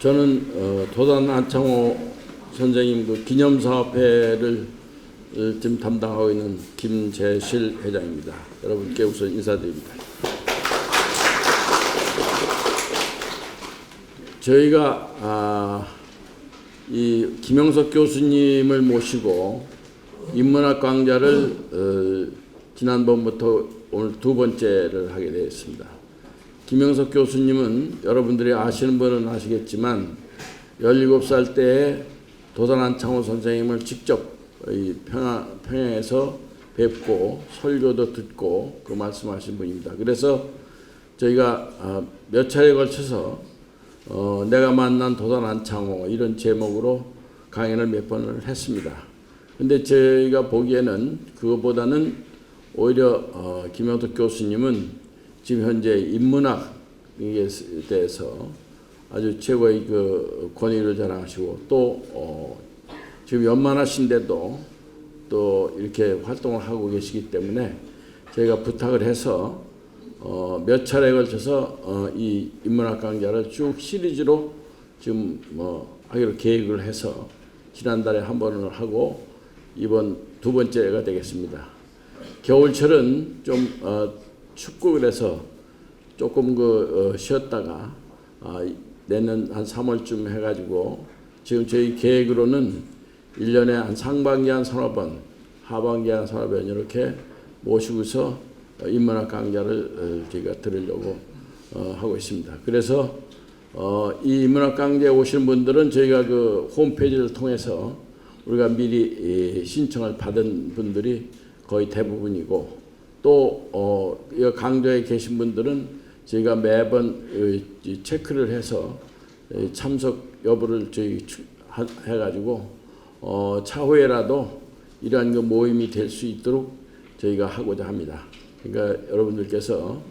저는 도단 안창호 선생님 그 기념사업회를 지금 담당하고 있는 김재실 회장입니다. 여러분께 우선 인사드립니다. 저희가 이 김영석 교수님을 모시고 인문학 강좌를 지난번부터 오늘 두 번째를 하게 되었습니다. 김영석 교수님은 여러분들이 아시는 분은 아시겠지만 17살 때에 도단 안창호 선생님을 직접 평양에서 뵙고 설교도 듣고 그 말씀하신 분입니다. 그래서 저희가 몇 차례에 걸쳐서 내가 만난 도단 안창호 이런 제목으로 강연을 몇 번을 했습니다. 근데 저희가 보기에는 그것보다는 오히려 김영석 교수님은 지금 현재 인문학에 대해서 아주 최고의 그 권위를 자랑하시고 또 지금 연만하신데도 또 이렇게 활동을 하고 계시기 때문에 저희가 부탁을 해서 몇 차례에 걸쳐서 이 인문학 강좌를 쭉 시리즈로 지금 하기로 계획을 해서 지난달에 한 번을 하고 이번 두 번째가 되겠습니다. 겨울철은 좀 춥고 그래서 조금 쉬었다가 내년 한 3월쯤 해가지고 지금 저희 계획으로는 1년에 한 상반기 한 서너 번, 하반기 한 서너 번 이렇게 모시고서 인문학 강좌를 저희가 들으려고 하고 있습니다. 그래서 이 인문학 강좌에 오시는 분들은 저희가 그 홈페이지를 통해서 우리가 미리 신청을 받은 분들이 거의 대부분이고 또 강좌에 계신 분들은 저희가 매번 체크를 해서 참석 여부를 저희 해가지고 차후에라도 이러한 그 모임이 될 수 있도록 저희가 하고자 합니다. 그러니까 여러분들께서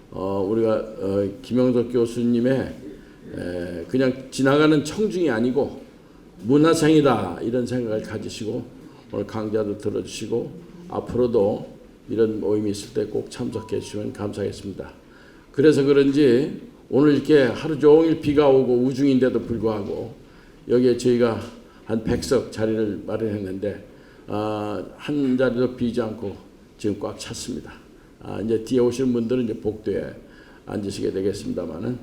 우리가 김영석 교수님의 그냥 지나가는 청중이 아니고 문화생이다 이런 생각을 가지시고 오늘 강좌도 들어주시고 앞으로도 이런 모임이 있을 때 꼭 참석해 주시면 감사하겠습니다. 그래서 그런지 오늘 이렇게 하루 종일 비가 오고 우중인데도 불구하고 여기에 저희가 한 100석 자리를 마련했는데 한 자리도 비지 않고 지금 꽉 찼습니다. 이제 뒤에 오시는 분들은 이제 복도에 앉으시게 되겠습니다만은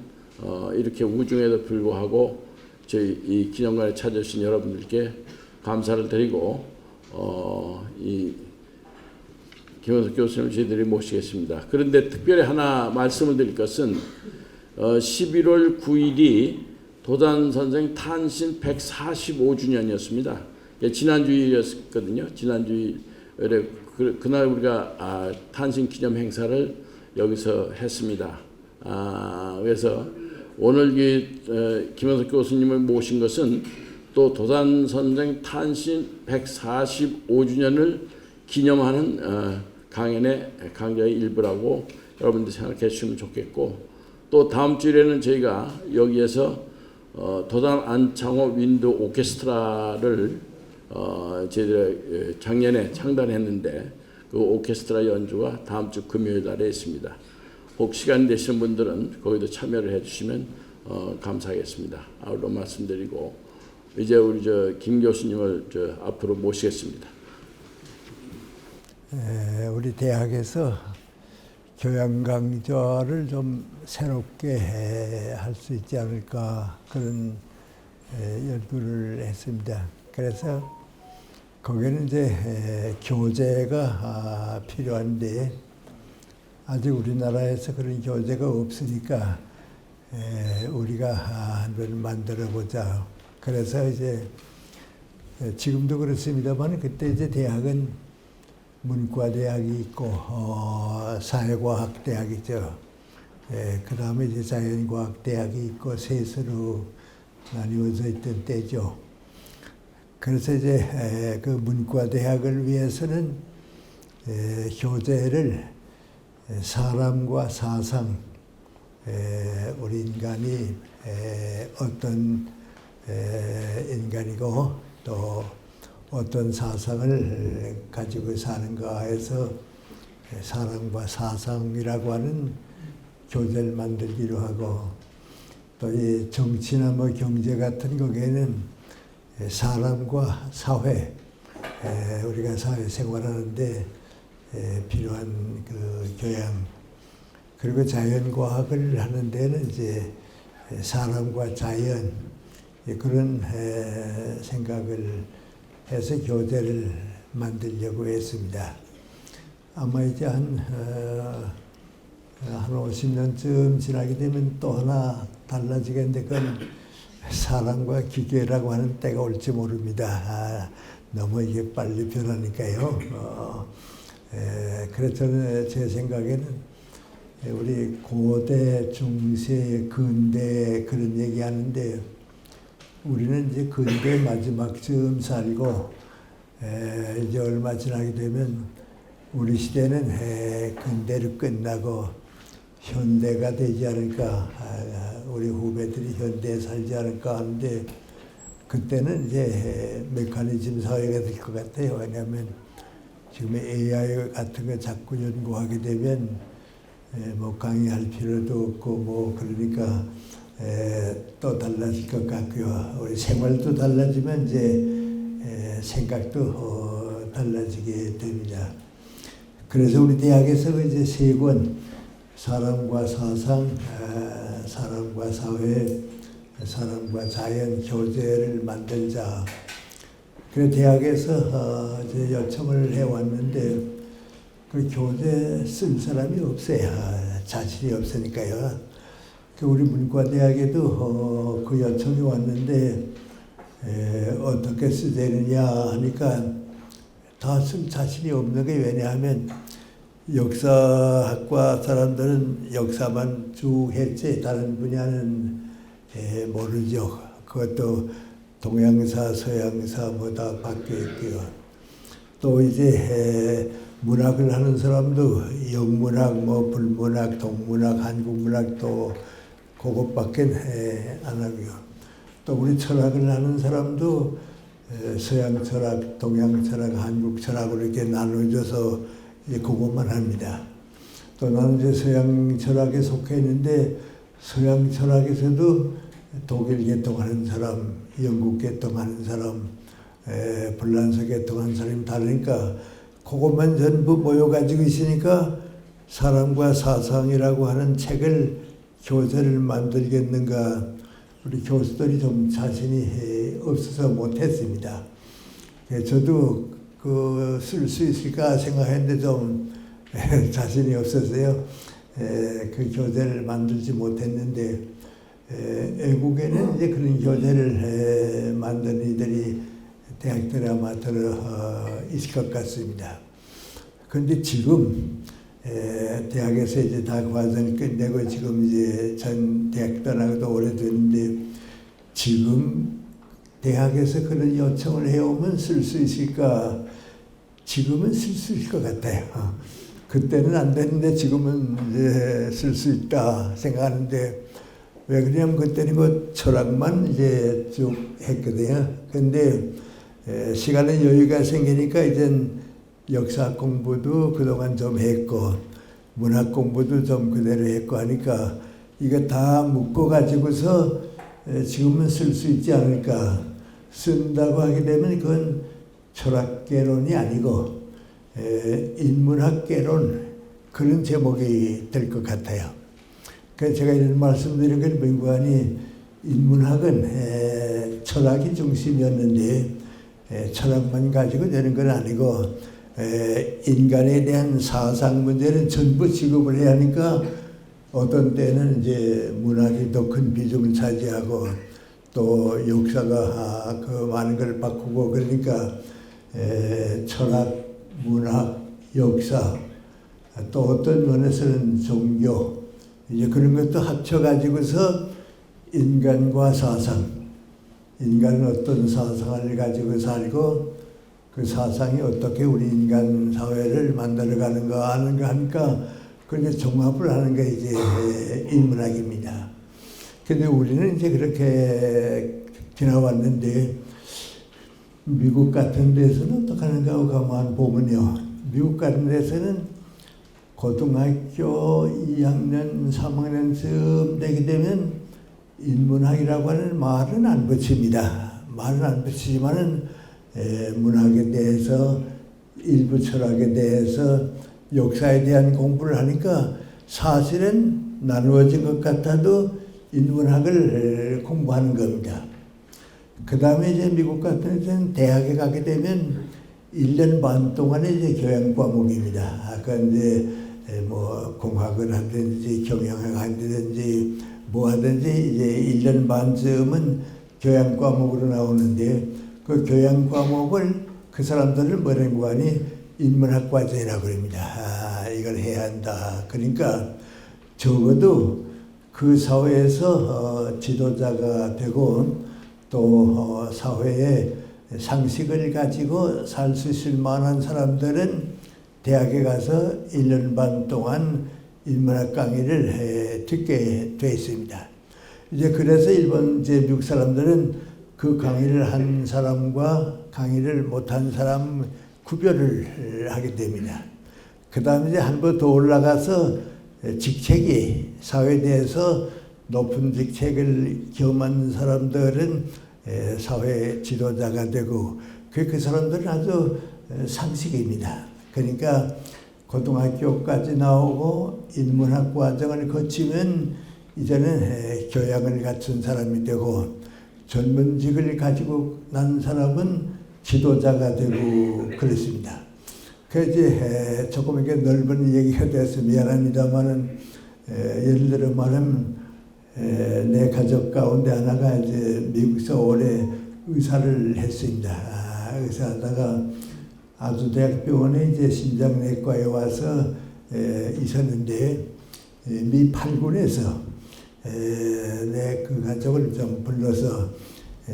이렇게 우중에도 불구하고 저희 이 기념관에 찾아주신 여러분들께 감사를 드리고 이 김영석 교수님을 저희들이 모시겠습니다. 그런데 특별히 하나 말씀을 드릴 것은 11월 9일이 도단 선생 탄신 145주년이었습니다. 지난주일이었거든요. 지난주일에 그날 우리가 탄신 기념 행사를 여기서 했습니다. 그래서 오늘 김영석 교수님을 모신 것은 또 도단 선생 탄신 145주년을 기념하는 강좌의 일부라고 여러분들 생각해 주시면 좋겠고 또 다음 주에는 저희가 여기에서 도단 안창호 윈드 오케스트라를 저희들 작년에 창단했는데 그 오케스트라 연주가 다음 주 금요일 날에 있습니다. 혹 시간 되시는 분들은 거기도 참여를 해주시면 감사하겠습니다. 아울러 말씀드리고 이제 우리 김 교수님을 앞으로 모시겠습니다. 우리 대학에서 교양 강좌를 좀 새롭게 할 수 있지 않을까 그런 연구를 했습니다. 그래서 거기는 이제 교재가 필요한데 아직 우리나라에서 그런 교재가 없으니까 우리가 한번 만들어 보자. 그래서 이제 지금도 그렇습니다만 그때 이제 대학은 문과대학이 있고 사회과학대학이죠. 그 다음에 이제 자연과학대학이 있고 셋으로 나뉘어져 있던 때죠. 그래서 이제 그 문과대학을 위해서는 교재를 사람과 사상, 우리 인간이 어떤 인간이고 또 어떤 사상을 가지고 사는가에서 사랑과 사상이라고 하는 교재를 만들기로 하고 또 이 정치나 뭐 경제 같은 거기에는 사람과 사회, 우리가 사회 생활하는데 필요한 그 교양, 그리고 자연과학을 하는 데는 이제 사람과 자연, 그런 생각을 해서 교재를 만들려고 했습니다. 아마 이제 한 50년쯤 지나게 되면 또 하나 달라지겠는데, 그건 사람과 기계라고 하는 때가 올지 모릅니다. 너무 이게 빨리 변하니까요. 그래서 저는 제 생각에는 우리 고대, 중세, 근대 그런 얘기하는데, 우리는 이제 근대 마지막쯤 살고 이제 얼마 지나게 되면 우리 시대는 근대로 끝나고 현대가 되지 않을까, 우리 후배들이 현대에 살지 않을까 하는데, 그때는 이제 메커니즘 사회가 될 것 같아요. 왜냐하면 지금 AI 같은 거 자꾸 연구하게 되면 뭐 강의할 필요도 없고 뭐 그러니까 또 달라질 것 같고요. 우리 생활도 달라지면 이제 생각도 달라지게 됩니다. 그래서 우리 대학에서 이제 3권, 사람과 사상, 사람과 사회, 사람과 자연 교재를 만들자. 그래서 대학에서 이제 요청을 해왔는데 그 교재 쓸 사람이 없어요. 자질이 없으니까요. 우리 문과대학에도 그 요청이 왔는데 어떻게 쓰되느냐 하니까 다 쓸 자신이 없는 게, 왜냐하면 역사학과 사람들은 역사만 쭉 했지 다른 분야는 모르죠. 그것도 동양사, 서양사 뭐 다 바뀌어 있고요. 또 이제 문학을 하는 사람도 영문학, 뭐 불문학, 동문학, 한국문학 또 그것밖에 안 하고요. 또 우리 철학을 하는 사람도 서양 철학, 동양 철학, 한국 철학으로 이렇게 나눠져서 이제 그것만 합니다. 또 나는 이제 서양 철학에 속해 있는데, 서양 철학에서도 독일 개통하는 사람, 영국 개통하는 사람, 불란서 개통하는 사람이 다르니까 그것만 전부 모여가지고 있으니까 사람과 사상이라고 하는 책을, 교재를 만들겠는가, 우리 교수들이 좀 자신이 없어서 못했습니다. 저도 그 쓸 수 있을까 생각했는데 좀 자신이 없어서요. 그 교재를 만들지 못했는데, 외국에는 이제 그런 교재를 만드는 이들이 대학들에 아마 있을 것 같습니다. 그런데 지금 대학에서 이제 다 과정을 끝내고 지금 이제 전 대학 떠나고도 오래됐는데, 지금 대학에서 그런 요청을 해오면 쓸 수 있을까? 지금은 쓸 수 있을 것 같아요. 그때는 안 됐는데 지금은 이제 쓸 수 있다 생각하는데, 왜 그러냐면 그때는 그 철학만 이제 쭉 했거든요. 근데 시간의 여유가 생기니까 이젠 역사 공부도 그동안 좀 했고, 문학 공부도 좀 그대로 했고 하니까 이거 다 묶어가지고서 지금은 쓸 수 있지 않을까. 쓴다고 하게 되면 그건 철학개론이 아니고 인문학개론, 그런 제목이 될 것 같아요. 그래서 제가 이런 말씀드린 건, 민관이 인문학은 철학이 중심이었는데 철학만 가지고 되는 건 아니고 인간에 대한 사상 문제는 전부 지급을 해야 하니까 어떤 때는 이제 문학이 더 큰 비중을 차지하고 또 역사가 그 많은 걸 바꾸고, 그러니까 철학, 문학, 역사, 또 어떤 면에서는 종교, 이제 그런 것도 합쳐가지고서 인간과 사상, 인간은 어떤 사상을 가지고 살고 그 사상이 어떻게 우리 인간 사회를 만들어가는가 하는 거 하니까 그렇게 종합을 하는 게 이제 인문학입니다. 근데 우리는 이제 그렇게 지나왔는데, 미국 같은 데서는 어떻게 하는가 하고 가만 보면요. 미국 같은 데서는 고등학교 2학년, 3학년쯤 되게 되면 인문학이라고 하는 말은 안 붙입니다. 말은 안 붙이지만은 문학에 대해서 일부 철학에 대해서 역사에 대한 공부를 하니까 사실은 나누어진 것 같아도 인문학을 공부하는 겁니다. 그 다음에 이제 미국 같은 데는 대학에 가게 되면 1년 반 동안의 이제 교양 과목입니다. 아까 이제 뭐 공학을 하든지 경영을 하든지 뭐 하든지 이제 1년 반쯤은 교양 과목으로 나오는데 그 교양 과목을 그 사람들은 뭐라고 하니 인문학 과정이라고 그럽니다. 이걸 해야 한다. 그러니까 적어도 그 사회에서 지도자가 되고 또 사회에 상식을 가지고 살 수 있을 만한 사람들은 대학에 가서 1년 반 동안 인문학 강의를 듣게 돼 있습니다. 이제 그래서 일본 이제 미국 사람들은 그 강의를 한 사람과 강의를 못한 사람 구별을 하게 됩니다. 그 다음에 이제 한 번 더 올라가서 직책이 사회에 대해서 높은 직책을 겸한 사람들은 사회 지도자가 되고 그 사람들은 아주 상식입니다. 그러니까 고등학교까지 나오고 인문학 과정을 거치면 이제는 교양을 갖춘 사람이 되고 전문직을 가지고 난 사람은 지도자가 되고 그렇습니다. 그 이제 조금 이렇게 넓은 얘기가 돼서 미안합니다만은 예를 들어 말하면 내 가족 가운데 하나가 이제 미국에서 오래 의사를 했습니다. 의사하다가 아주대학병원에 이제 심장내과에 와서 있었는데 미 8군에서 내 그 가족을 좀 불러서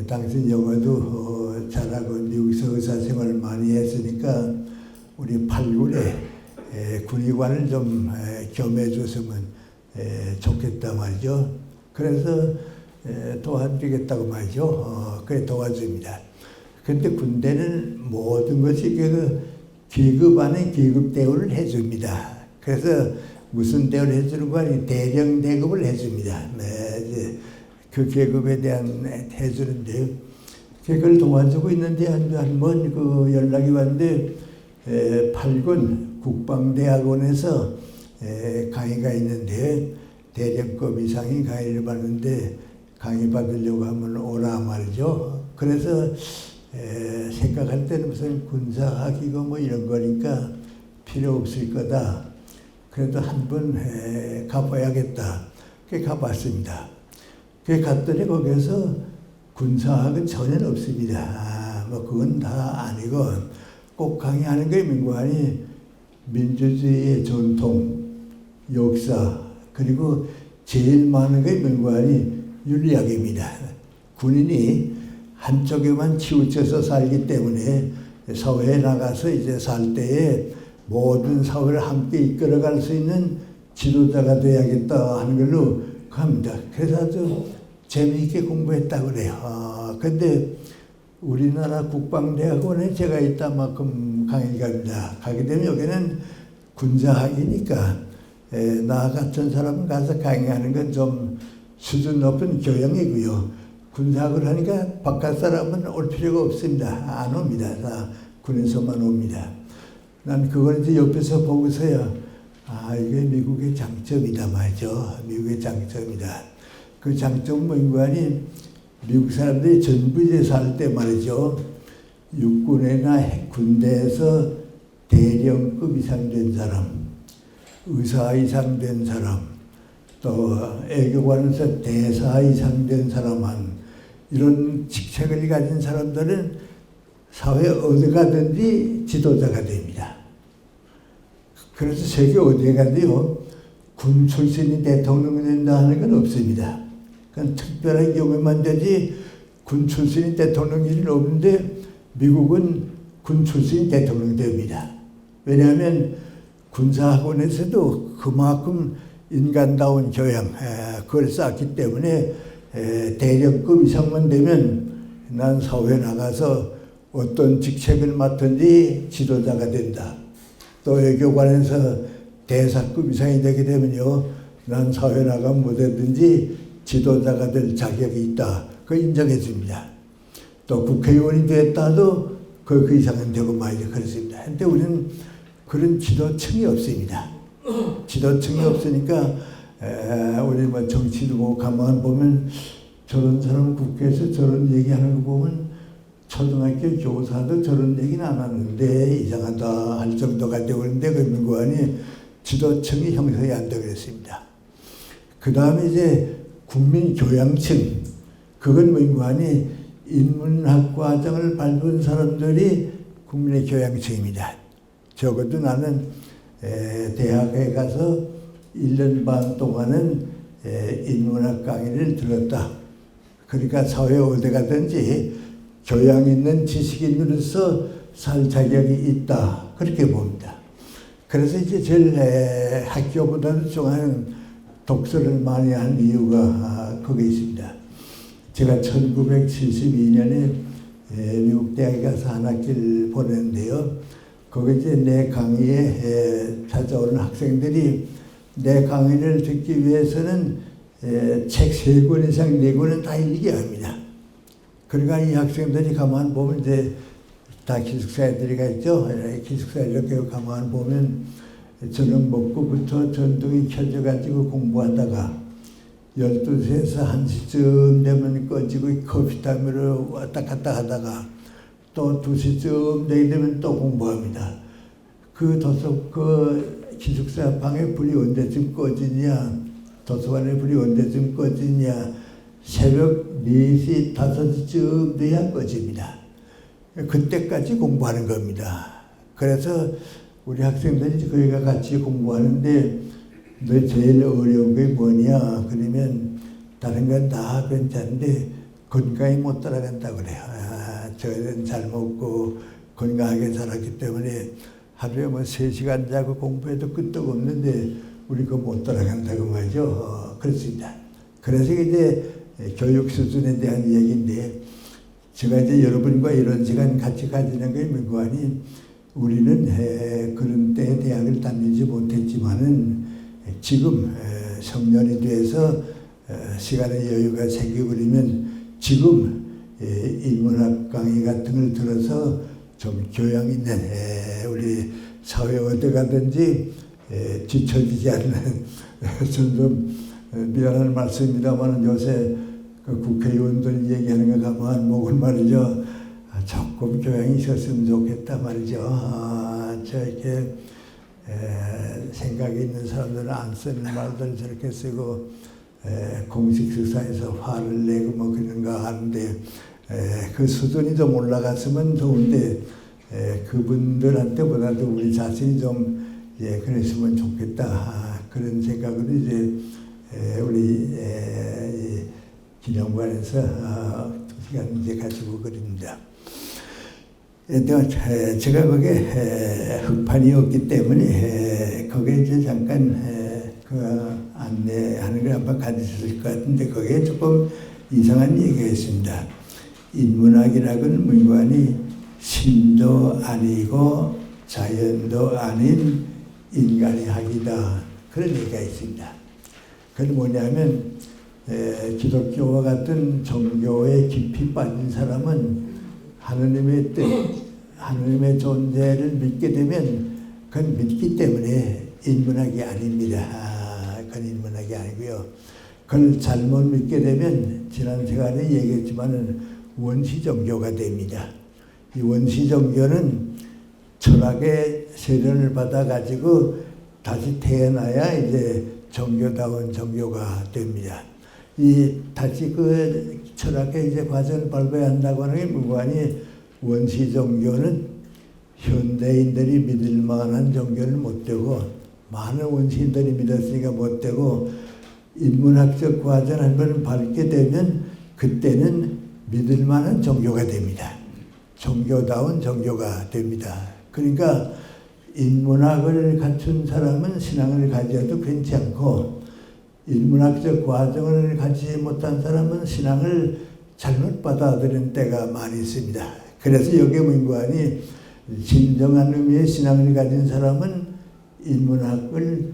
당신 영어도 잘하고 미국에서 의사 생활을 많이 했으니까 우리 8군에 군의관을 좀 겸해 줬으면 좋겠다 말이죠. 그래서 도와주겠다고 말이죠. 그래 도와줍니다. 근데 군대는 모든 것이 그 계급 안에 계급 대우를 해줍니다. 그래서 무슨 대우를 해주는 거 아니 대령 대급을 해줍니다. 네, 이제 그 계급에 대한 해주는데 그걸 도와주고 있는데 한 번 그 연락이 왔는데 8군 국방대학원에서 강의가 있는데 대령급 이상이 강의를 받는데 강의 받으려고 하면 오라 말이죠. 그래서 생각할 때는 무슨 군사학이고 뭐 이런 거니까 필요 없을 거다. 그래도 한번 가봐야겠다. 그래 가봤습니다. 그래 갔더니 거기서 군사학은 전혀 없습니다. 뭐 그건 다 아니고 꼭 강의하는 게 민관이 민주주의의 전통, 역사 그리고 제일 많은 게 민관이 윤리학입니다. 군인이 한쪽에만 치우쳐서 살기 때문에 사회에 나가서 이제 살 때에 모든 사회를 함께 이끌어갈 수 있는 지도자가 돼야겠다 하는 걸로 갑니다. 그래서 아주 재미있게 공부했다고 그래요. 근데 우리나라 국방대학원에 제가 있다만큼 강의 갑니다. 가게 되면 여기는 군사학이니까 나 같은 사람 가서 강의하는 건 좀 수준 높은 교양이고요. 군사학을 하니까 바깥 사람은 올 필요가 없습니다. 안 옵니다. 다 군에서만 옵니다. 난 그걸 이제 옆에서 보고서야 이게 미국의 장점이다 말이죠. 미국의 장점이다. 그 장점은 뭔가 하니 미국 사람들이 전부 이제 살 때 말이죠. 육군이나 군대에서 대령급 이상 된 사람, 의사 이상 된 사람, 또 애교관에서 대사 이상 된 사람한 이런 직책을 가진 사람들은 사회 어디 가든지 지도자가 됩니다. 그래서 세계 어디에 가도요, 군 출신이 대통령이 된다 하는 건 없습니다. 그건 특별한 경우만 되지 군 출신이 대통령 일은 없는데 미국은 군 출신이 대통령이 됩니다. 왜냐하면 군사학원에서도 그만큼 인간다운 교양 그걸 쌓기 때문에 대령급 이상만 되면 난 사회에 나가서 어떤 직책을 맡든지 지도자가 된다. 또 외교관에서 대사급 이상이 되게 되면요, 난 사회에 나가면 뭐든지 지도자가 될 자격이 있다. 그 인정해 줍니다. 또 국회의원이 됐다도 그 이상은 되고 말이죠. 그렇습니다. 근데 우리는 그런 지도층이 없습니다. 지도층이 없으니까 우리 뭐 정치도 보고 가만 보면 저런 사람 국회에서 저런 얘기하는 거 보면 초등학교 교사도 저런 얘기는 안 하는데 이상하다 할 정도가 되고 그런데 그 민구안이 지도층이 형성이 안 되고 그랬습니다. 그 다음에 이제 국민교양층, 그건 민구안이 인문학 과정을 밟은 사람들이 국민의 교양층입니다. 적어도 나는 대학에 가서 1년 반 동안은 인문학 강의를 들었다. 그러니까 사회 어디 가든지 교양 있는 지식인으로서 살 자격이 있다. 그렇게 봅니다. 그래서 이제 제일 학교보다는 중요한 독서를 많이 한 이유가 거기에 있습니다. 제가 1972년에 미국 대학에 가서 한 학기를 보냈는데요. 거기 이제 내 강의에 찾아오는 학생들이 내 강의를 듣기 위해서는 책 3권 이상 4권은 다 읽어야 합니다. 그러니까 이 학생들이 가만 보면 이제 다 기숙사 애들이가 있죠. 기숙사 이렇게 가만 보면 저녁 먹고부터 전등이 켜져가지고 공부하다가 12시에서 1시쯤 되면 꺼지고 커피 타임으로 왔다 갔다 하다가 또 2시쯤 되면 또 공부합니다. 그 기숙사 방에 불이 언제쯤 꺼지냐, 도서관에 불이 언제쯤 꺼지냐, 새벽 4시, 5시쯤 돼야 꺼집니다. 그때까지 공부하는 겁니다. 그래서 우리 학생들이 거기가 같이 공부하는데 너 제일 어려운 게 뭐냐? 그러면 다른 건 다 괜찮은데 건강이 못 따라간다고 그래요. 저는 잘 먹고 건강하게 살았기 때문에 하루에 뭐 3시간 자고 공부해도 끄떡 없는데 우리 그거 못 따라간다고 말이죠. 그렇습니다. 그래서 이제 교육 수준에 대한 얘기인데 제가 이제 여러분과 이런 시간 같이 가지는 게 민구안이 우리는 그런 때에 대학을 다니지 못했지만은 지금 성년이 돼서 시간의 여유가 생기고 그러면 지금 인문학 강의 같은 걸 들어서 좀 교양 있는 우리 사회 어디 가든지 뒤처지지 않는 좀 미안한 말씀입니다만 요새 그 국회의원들 얘기하는 거 가만 보고 말이죠. 조금 교양이 있었으면 좋겠다 말이죠. 저렇게 생각이 있는 사람들은 안 쓰는 말들 저렇게 쓰고 공식 수사에서 화를 내고 뭐 그런 거 하는데 그 수준이 좀 올라갔으면 좋은데 그분들한테보다도 우리 자신이 좀 그랬으면 좋겠다 그런 생각으로 이제 우리 기념관에서 2시간 이제 가지고 그립니다. 제가 거기에 흑판이 없기 때문에 거기에 이제 잠깐 그 안내하는 걸 한번 가르쳤을 것 같은데 거기에 조금 이상한 얘기가 있습니다. 인문학이라고는 민구안이 신도 아니고 자연도 아닌 인간의 학이다. 그런 얘기가 있습니다. 그건 뭐냐면 기독교와 같은 종교에 깊이 빠진 사람은 하느님의 뜻, 하느님의 존재를 믿게 되면 그건 믿기 때문에 인문학이 아닙니다. 그건 인문학이 아니고요. 그걸 잘못 믿게 되면 지난 시간에 얘기했지만은 원시 종교가 됩니다. 이 원시 종교는 철학의 세련을 받아가지고 다시 태어나야 이제 종교다운 종교가 됩니다. 이 다시 그 철학의 이제 과정을 밟아야 한다고 하는 게 무관히 원시 종교는 현대인들이 믿을 만한 종교는 못 되고 많은 원시인들이 믿었으니까 못 되고 인문학적 과정을 한번 밟게 되면 그때는 믿을 만한 종교가 됩니다. 종교다운 종교가 됩니다. 그러니까 인문학을 갖춘 사람은 신앙을 가져도 괜찮고 인문학적 과정을 갖지 못한 사람은 신앙을 잘못 받아들이는 때가 많이 있습니다. 그래서 여기에 민구안이 진정한 의미의 신앙을 가진 사람은 인문학을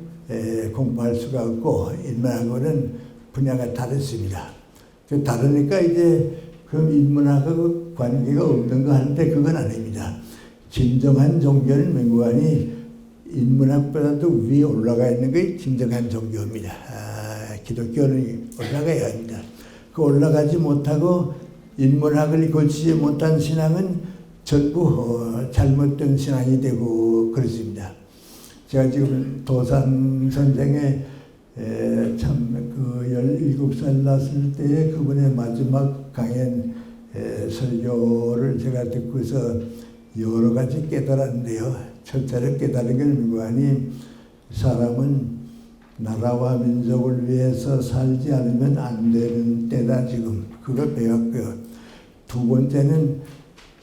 공부할 수가 없고 인문학은 분야가 다르습니다. 다르니까 이제 그럼 인문학하고 관계가 없는 거 하는데 그건 아닙니다. 진정한 종교는 명구하니 인문학보다도 위에 올라가 있는 게 진정한 종교입니다. 기독교는 올라가야 합니다. 그 올라가지 못하고 인문학을 고치지 못한 신앙은 전부 잘못된 신앙이 되고 그렇습니다. 제가 지금 도산 선생의 참 17살 났을 때에 그분의 마지막 강연 설교를 제가 듣고서 여러 가지 깨달았는데요. 첫째로 깨달은 게 뭐니 사람은 나라와 민족을 위해서 살지 않으면 안 되는 때다 지금. 그걸 배웠고요. 두 번째는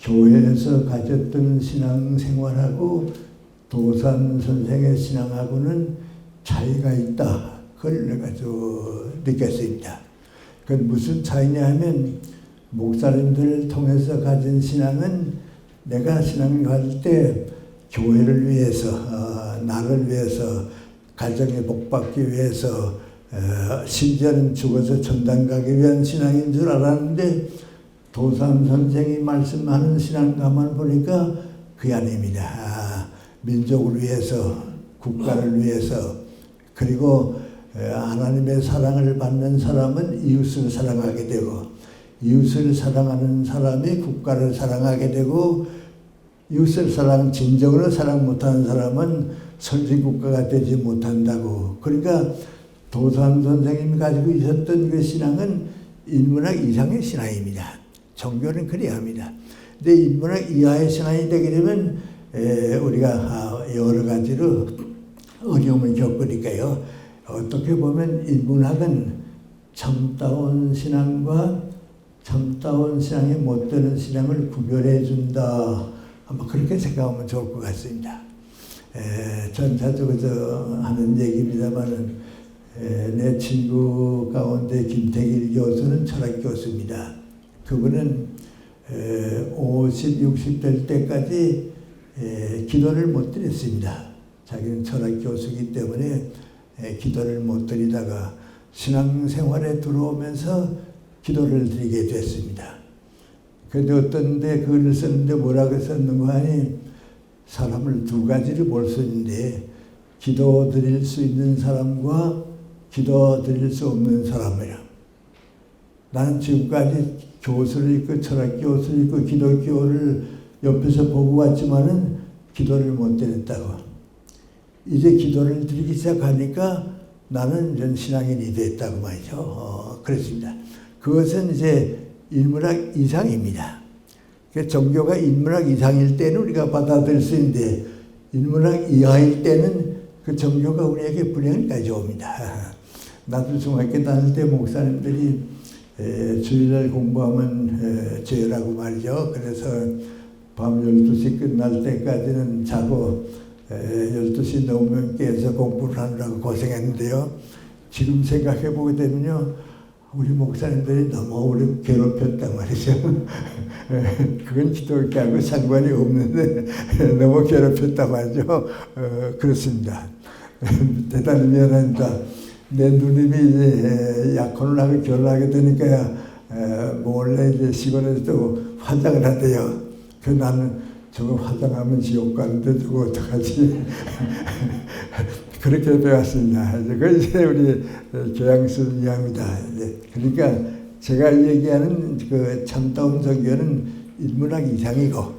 교회에서 가졌던 신앙생활하고 도산 선생의 신앙하고는 차이가 있다. 그걸 내가 느꼈습니다. 그건 무슨 차이냐 하면 목사님들을 통해서 가진 신앙은 내가 신앙을 가질 때 교회를 위해서 나를 위해서 가정에 복받기 위해서 심지어는 죽어서 천당 가기 위한 신앙인 줄 알았는데 도산 선생이 말씀하는 신앙가만 보니까 그게 아닙니다. 민족을 위해서 국가를 위해서 그리고 하나님의 사랑을 받는 사람은 이웃을 사랑하게 되고 이웃을 사랑하는 사람이 국가를 사랑하게 되고 이웃을 진정으로 사랑 못하는 사람은 선진국가가 되지 못한다고. 그러니까 도산 선생님이 가지고 있었던 그 신앙은 인문학 이상의 신앙입니다. 종교는 그래야 합니다. 근데 인문학 이하의 신앙이 되게 되면 우리가 여러 가지로 어려움을 겪으니까요. 어떻게 보면 인문학은 참다운 신앙과 참다운 신앙에 못 드는 신앙을 구별해 준다. 아마 그렇게 생각하면 좋을 것 같습니다. 전사적으로 하는 얘기입니다만은 내 친구 가운데 김태길 교수는 철학 교수입니다. 그분은 50, 60 될 때까지 기도를 못 드렸습니다. 자기는 철학 교수이기 때문에 기도를 못 드리다가 신앙생활에 들어오면서 기도를 드리게 됐습니다. 그런데 어떤 데 글을 썼는데 뭐라고 썼는가 하니 사람을 두 가지를 볼 수 있는데 기도 드릴 수 있는 사람과 기도 드릴 수 없는 사람이라. 나는 지금까지 교수를 있고 철학 교수를 있고 기독교를 옆에서 보고 왔지만은 기도를 못 드렸다고. 이제 기도를 드리기 시작하니까 나는 이런 신앙인이 됐다고 말이죠. 그렇습니다. 그것은 이제 인문학 이상입니다. 종교가 인문학 이상일 때는 우리가 받아들일 수 있는데 인문학 이하일 때는 그 종교가 우리에게 불행을 가져옵니다. 나도 중학교 다닐 때 목사님들이 주일날 공부하면 죄라고 말이죠. 그래서 밤 12시 끝날 때까지는 자고 12시 넘으면 깨서 공부를 하느라고 고생했는데요. 지금 생각해 보게 되면요. 우리 목사님들이 너무 우리 괴롭혔단 말이죠. 그건 기독교하고 상관이 없는데 너무 괴롭혔단 말이죠. 그렇습니다. 대단히 미안합니다. 내 누님이 이제 약혼을 하고 결혼하게 되니까 몰래 이제 시골에서도 화장을 하대요. 그 나는 저거 화장하면 지옥 가는데 저거 어떡하지? 그렇게 배웠습니다. 그 이제 우리 교양수 이야기입니다. 그러니까 제가 얘기하는 그 참다운 종교는 인문학 이상이고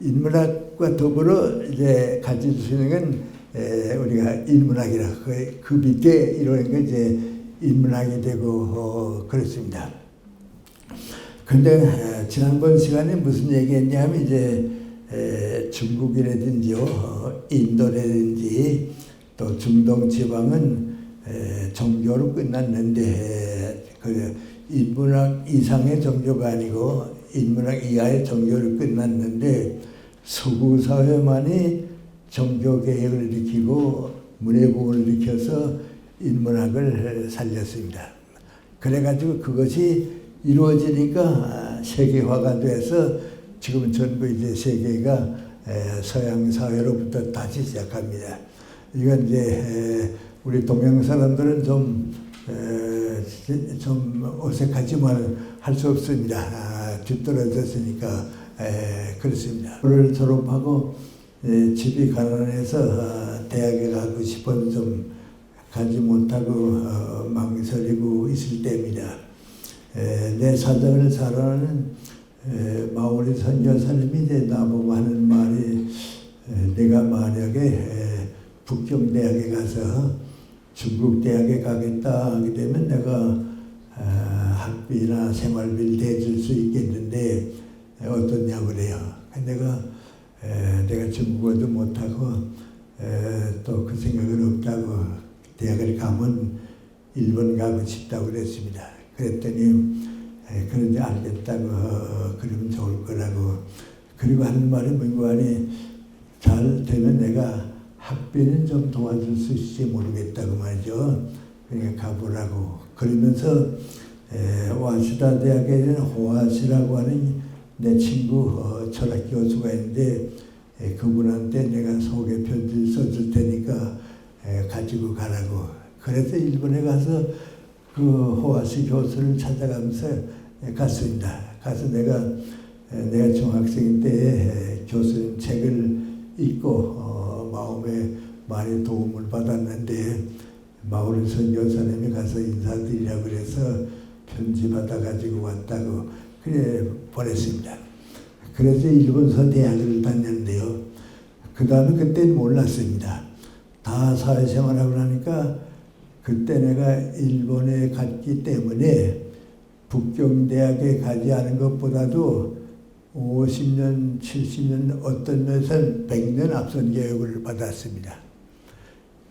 인문학과 더불어 이제 가질 수 있는 건 우리가 인문학이라 그 밑에 이런 게 이제 인문학이 되고 그렇습니다. 근데 지난번 시간에 무슨 얘기했냐면 이제 중국이라든지요, 인도라든지 또 중동 지방은 종교로 끝났는데 그 인문학 이상의 종교가 아니고 인문학 이하의 종교로 끝났는데 서구 사회만이 종교 개혁을 일으키고 문해부흥을 일으켜서 인문학을 살렸습니다. 그래가지고 그것이 이루어지니까 세계화가 돼서 지금 전부 이제 세계가 서양 사회로부터 다시 시작합니다. 이건 이제 우리 동양 사람들은 좀 좀 어색하지만 할 수 없습니다. 뒤떨어졌으니까 그렇습니다. 오늘 졸업하고 집이 가난해서 대학에 가고 싶어도 좀 가지 못하고 망설이고 있을 때입니다. 내 사정을 잘 아는 마오리 선교사님이 이제 나보고 하는 말이 내가 만약에 북경대학에 가서 중국대학에 가겠다 하게 되면 내가 학비나 생활비를 대줄 수 있겠는데 어떠냐고 그래요. 내가 중국어도 못하고 또 그 생각은 없다고 대학을 가면 일본 가고 싶다고 그랬습니다. 그랬더니 그런데 알겠다고 그러면 좋을 거라고. 그리고 하는 말이 뭔가니 잘 되면 내가 학비는 좀 도와줄 수 있을지 모르겠다고 말이죠. 그러니까 가보라고. 그러면서 와시다 대학에는 호아시라고 하는 내 친구 철학 교수가 있는데 그분한테 내가 소개 편지를 써줄 테니까 가지고 가라고. 그래서 일본에 가서 그 호아시 교수를 찾아가면서 갔습니다. 가서 내가 중학생 때 교수님 책을 읽고 마음에 많이 도움을 받았는데 마오리 선교사님이 가서 인사드리라고 그래서 편지 받아가지고 왔다고 그래 보냈습니다. 그래서 일본서 대학을 다녔는데요. 그 다음에 그때는 몰랐습니다. 다 사회생활하고 나니까 그때 내가 일본에 갔기 때문에 북경대학에 가지 않은 것보다도 50년, 70년, 어떤 면에서는 100년 앞선 교육을 받았습니다.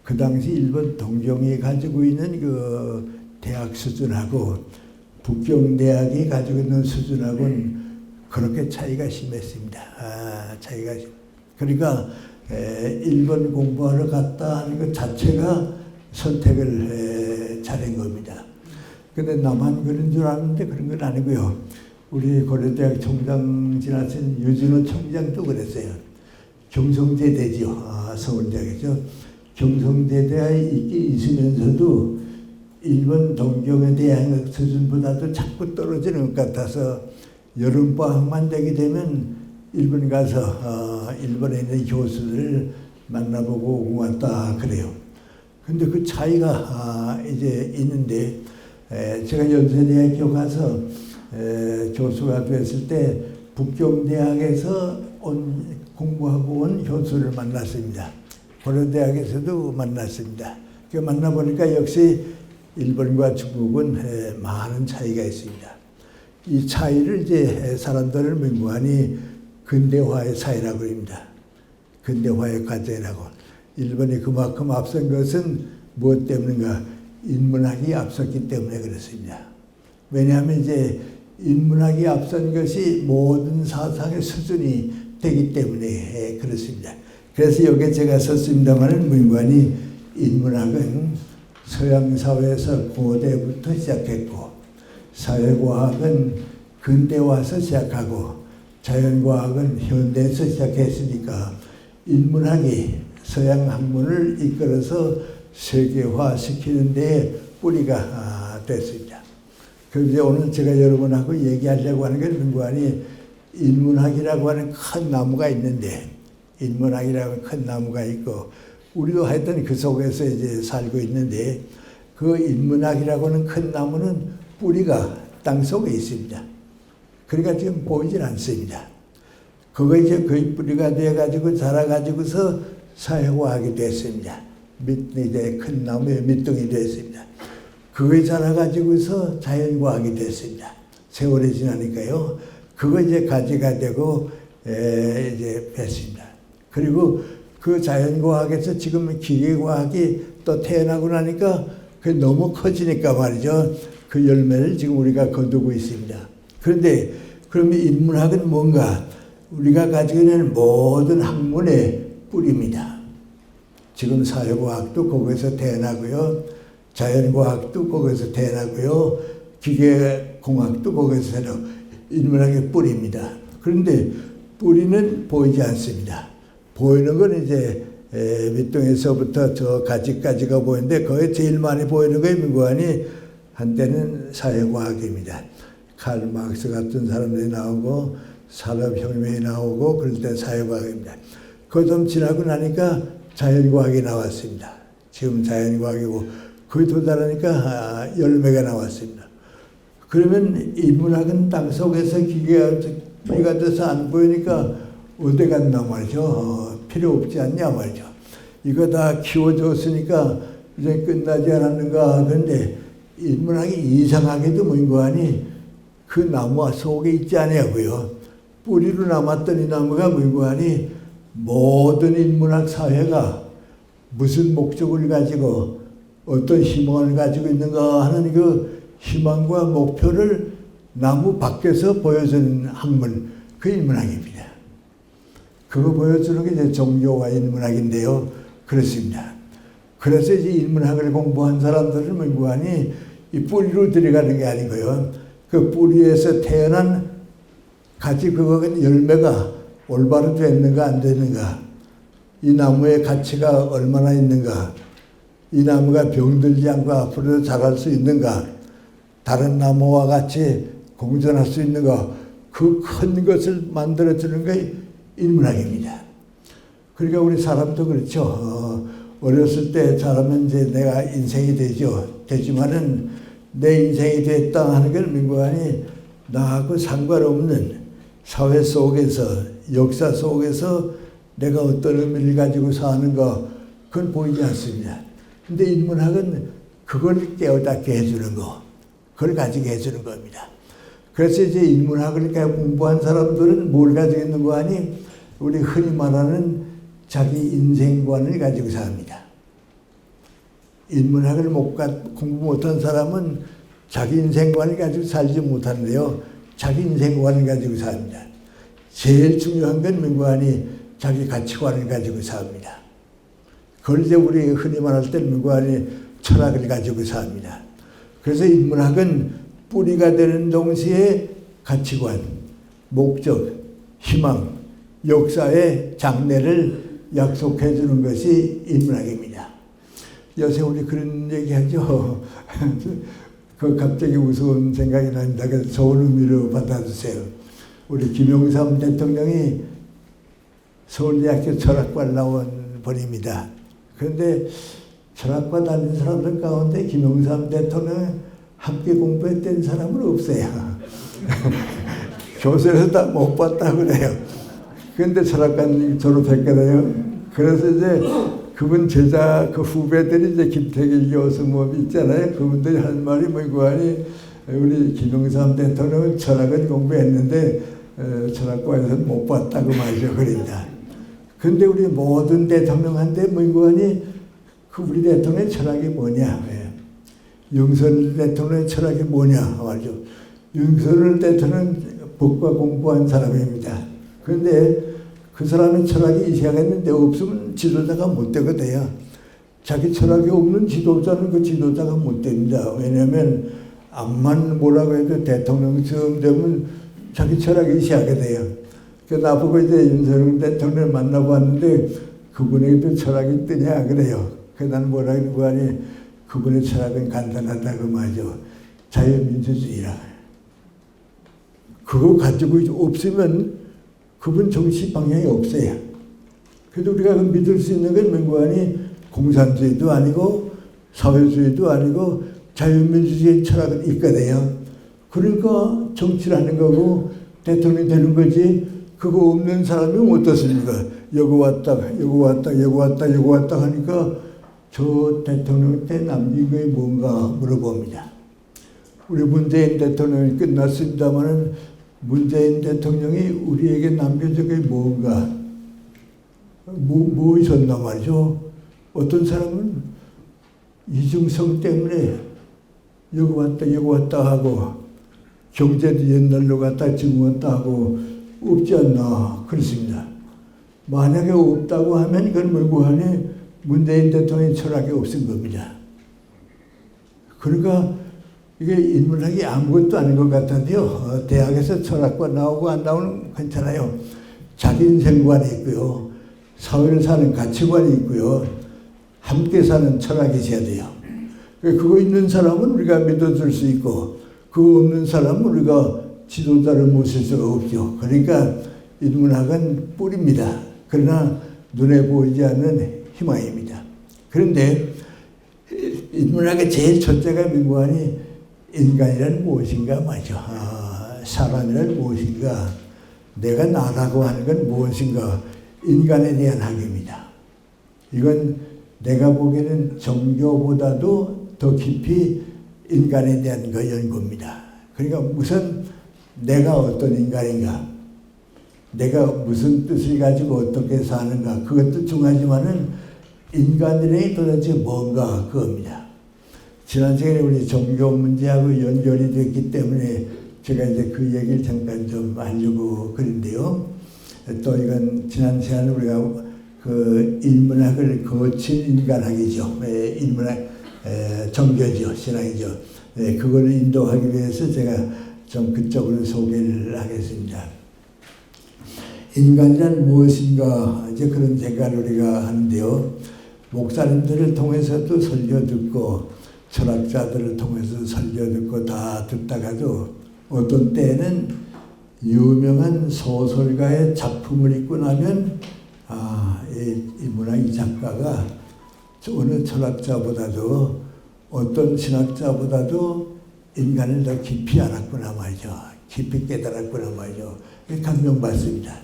그 당시 일본 동경이 가지고 있는 그 대학 수준하고 북경대학이 가지고 있는 수준하고는 그렇게 차이가 심했습니다. 그러니까 일본 공부하러 갔다 하는 것 자체가 선택을 잘한 겁니다. 근데 나만 그런 줄 아는데 그런 건 아니고요. 우리 고려대학 총장 지나신 유진호 총장도 그랬어요. 경성대대죠. 서울대학이죠. 경성대대에 있으면서도 일본 동경의 대학 수준보다도 자꾸 떨어지는 것 같아서 여름방학만 되게 되면 일본 가서 일본에 있는 교수들을 만나보고 오고 왔다 그래요. 근데 그 차이가 이제 있는데 제가 연세대학교 가서 교수가 됐을 때 북경대학에서 공부하고 온 교수를 만났습니다. 고려대학에서도 만났습니다. 그 만나보니까 역시 일본과 중국은 많은 차이가 있습니다. 이 차이를 이제 사람들은 명관이 근대화의 차이라고 합니다. 근대화의 과정이라고. 일본이 그만큼 앞선 것은 무엇 때문인가? 인문학이 앞섰기 때문에 그렇습니다. 왜냐하면 이제 인문학이 앞선 것이 모든 사상의 수준이 되기 때문에 그렇습니다. 그래서 여기에 제가 썼습니다만 문관이 인문학은 서양 사회에서 고대부터 시작했고 사회과학은 근대 와서 시작하고 자연과학은 현대에서 시작했으니까 인문학이 서양 학문을 이끌어서 세계화시키는 데 뿌리가 됐습니다. 그런데 오늘 제가 여러분하고 얘기하려고 하는 건 문관이 인문학이라고 하는 큰 나무가 있는데 인문학이라고 하는 큰 나무가 있고 우리도 하여튼 그 속에서 이제 살고 있는데 그 인문학이라고 하는 큰 나무는 뿌리가 땅 속에 있습니다. 그러니까 지금 보이질 않습니다. 그거 이제 거의 뿌리가 돼가지고 자라가지고서 사회화하게 됐습니다. 이제 큰 나무의 밑둥이 됐습니다. 그거 자라가지고서 자연과학이 됐습니다. 세월이 지나니까요. 그거 이제 가지가 되고 이제 뺐습니다. 그리고 그 자연과학에서 지금 기계과학이 또 태어나고 나니까 그게 너무 커지니까 말이죠. 그 열매를 지금 우리가 거두고 있습니다. 그런데 그러면 인문학은 뭔가? 우리가 가지고 있는 모든 학문의 뿌리입니다. 지금 사회과학도 거기서 태어나고요. 자연과학도 거기서 태어나고요. 기계공학도 거기서 태어나고 인문학의 뿌리입니다. 그런데 뿌리는 보이지 않습니다. 보이는 건 이제 밑둥에서부터 저 가지까지가 보이는데 거의 제일 많이 보이는 게 민관이 한때는 사회과학입니다. 칼 막스 같은 사람들이 나오고 산업혁명이 나오고 그럴 때 사회과학입니다. 그거 좀 지나고 나니까 자연과학이 나왔습니다. 지금 자연과학이고 거의 도달하니까 열매가 나왔습니다. 그러면 인문학은 땅속에서 기계가 돼서 안 보이니까 어디 갔나 말이죠. 필요 없지 않냐 말이죠. 이거 다 키워줬으니까 이제 끝나지 않았는가. 그런데 인문학이 이상하게도 뭔가하니 그 나무 속에 있지 않냐고요. 뿌리로 남았던 이 나무가 뭔가하니 모든 인문학 사회가 무슨 목적을 가지고 어떤 희망을 가지고 있는가 하는 그 희망과 목표를 나무 밖에서 보여주는 학문, 그 인문학입니다. 그거 보여주는 게 이제 종교와 인문학인데요. 그렇습니다. 그래서 이제 인문학을 공부한 사람들은 뭔가하니 이 뿌리로 들어가는 게 아니고요. 그 뿌리에서 태어난 가지 그거 열매가 올바로 됐는가 안 됐는가, 이 나무의 가치가 얼마나 있는가, 이 나무가 병들지 않고 앞으로도 자랄 수 있는가, 다른 나무와 같이 공존할 수 있는가, 그 큰 것을 만들어주는 게 인문학입니다. 그러니까 우리 사람도 그렇죠. 어렸을 때 자라면 이제 내가 인생이 되지만은 내 인생이 됐다 하는 걸 민구하니 나하고 상관없는 사회 속에서, 역사 속에서 내가 어떤 의미를 가지고 사는가, 그건 보이지 않습니다. 근데 인문학은 그걸 깨어닫게 해주는 거, 그걸 가지게 해주는 겁니다. 그래서 이제 인문학을 공부한 사람들은 뭘 가지고 있는 거 아니? 우리 흔히 말하는 자기 인생관을 가지고 삽니다. 인문학을 공부 못한 사람은 자기 인생관을 가지고 살지 못하는데요. 자기 인생관을 가지고 삽니다. 제일 중요한 건 민관이 자기 가치관을 가지고 삽니다. 그걸 이제 우리 흔히 말할 때 민관이 철학을 가지고 삽니다. 그래서 인문학은 뿌리가 되는 동시에 가치관, 목적, 희망, 역사의 장래를 약속해 주는 것이 인문학입니다. 요새 우리 그런 얘기하죠. 그 갑자기 무서운 생각이 납니다. 그래서 좋은 의미로 받아주세요. 우리 김영삼 대통령이 서울대학교 철학과를 나온 분입니다. 그런데 철학과 다닌 사람들 가운데 김영삼 대통령 함께 공부했던 사람은 없어요. 교실에서 다 못 봤다고 그래요. 그런데 철학과는 졸업했거든요. 그래서 이제 그분 제자, 그 후배들이 이제 김태길 교수 뭐 있잖아요. 그분들이 하는 말이 뭐고 하니 우리 김영삼 대통령은 철학을 공부했는데 철학과에서는 못 봤다고 말이죠. 그럽니다. 근데 우리 모든 대통령한테 뭐고 하니 그 우리 대통령의 철학이 뭐냐. 윤석열 대통령의 철학이 뭐냐 말이죠. 윤석열 대통령은 법과 공부한 사람입니다. 그런데 그 사람의 철학이 이상했는데 없으면 지도자가 못 되거든요. 자기 철학이 없는 지도자는 그 지도자가 못 됩니다. 왜냐하면 암만 뭐라고 해도 대통령 처음 되면 자기 철학이 이상하게 돼요. 그래서 나보고 이제 윤석열 대통령을 만나봤는데 그분에게도 철학이 있더냐 그래요. 그래서 나는 뭐라고 하니 그분의 철학은 간단하다고 말이죠. 자유민주주의라. 그거 가지고 없으면 그분 정치 방향이 없어요. 그래도 우리가 믿을 수 있는 건 뭔가니 공산주의도 아니고 사회주의도 아니고 자유민주주의 철학은 있거든요. 그러니까 정치를 하는 거고 대통령이 되는 거지. 그거 없는 사람이 어떻습니까? 여기 왔다 여기 왔다 여기 왔다 여기 왔다 하니까 저 대통령 때 남긴 게 뭔가 물어봅니다. 우리 문재인 대통령이 끝났습니다마는 문재인 대통령이 우리에게 남겨준 게 뭔가, 뭐 있었나 말이죠. 어떤 사람은 이중성 때문에 여기 왔다 여기 왔다 하고 경제도 옛날로 갔다 지금 왔다 하고 없지 않나 그렇습니다. 만약에 없다고 하면 이건 뭐고 하니 문재인 대통령의 철학이 없은 겁니다. 그러니까 이게 인문학이 아무것도 아닌 것 같은데요. 대학에서 철학과 나오고 안 나오는 괜찮아요. 자기 인생관이 있고요. 사회를 사는 가치관이 있고요. 함께 사는 철학이 있어야 돼요. 그거 있는 사람은 우리가 믿어줄 수 있고 그거 없는 사람은 우리가 지도자를 모실 수가 없죠. 그러니까 인문학은 뿌리입니다. 그러나 눈에 보이지 않는 희망입니다. 그런데 인문학의 제일 첫째가 민구하니 인간이란 무엇인가 말이죠. 사람이란 무엇인가, 내가 나라고 하는 건 무엇인가, 인간에 대한 학입니다. 이건 내가 보기에는 종교보다도 더 깊이 인간에 대한 그 연구입니다. 그러니까 우선 내가 어떤 인간인가, 내가 무슨 뜻을 가지고 어떻게 사는가, 그것도 중요하지만은 인간들이 도대체 뭔가 그겁니다. 지난 시간에 우리 종교 문제하고 연결이 됐기 때문에 제가 이제 그 얘기를 잠깐 좀 하려고 그런데요. 또 이건 지난 시간에 우리가 그 인문학을 거친 인간학이죠. 인문학 종교죠, 신앙이죠. 그걸 인도하기 위해서 제가 좀 그쪽으로 소개를 하겠습니다. 인간이란 무엇인가, 이제 그런 생각을 우리가 하는데요. 목사님들을 통해서도 설교 듣고 철학자들을 통해서 설교 듣고 다 듣다가도 어떤 때는 유명한 소설가의 작품을 읽고 나면 이 문학의 작가가 어느 철학자보다도 어떤 신학자보다도 인간을 더 깊이 알았구나 말이죠. 깊이 깨달았구나 말이죠. 감명받습니다.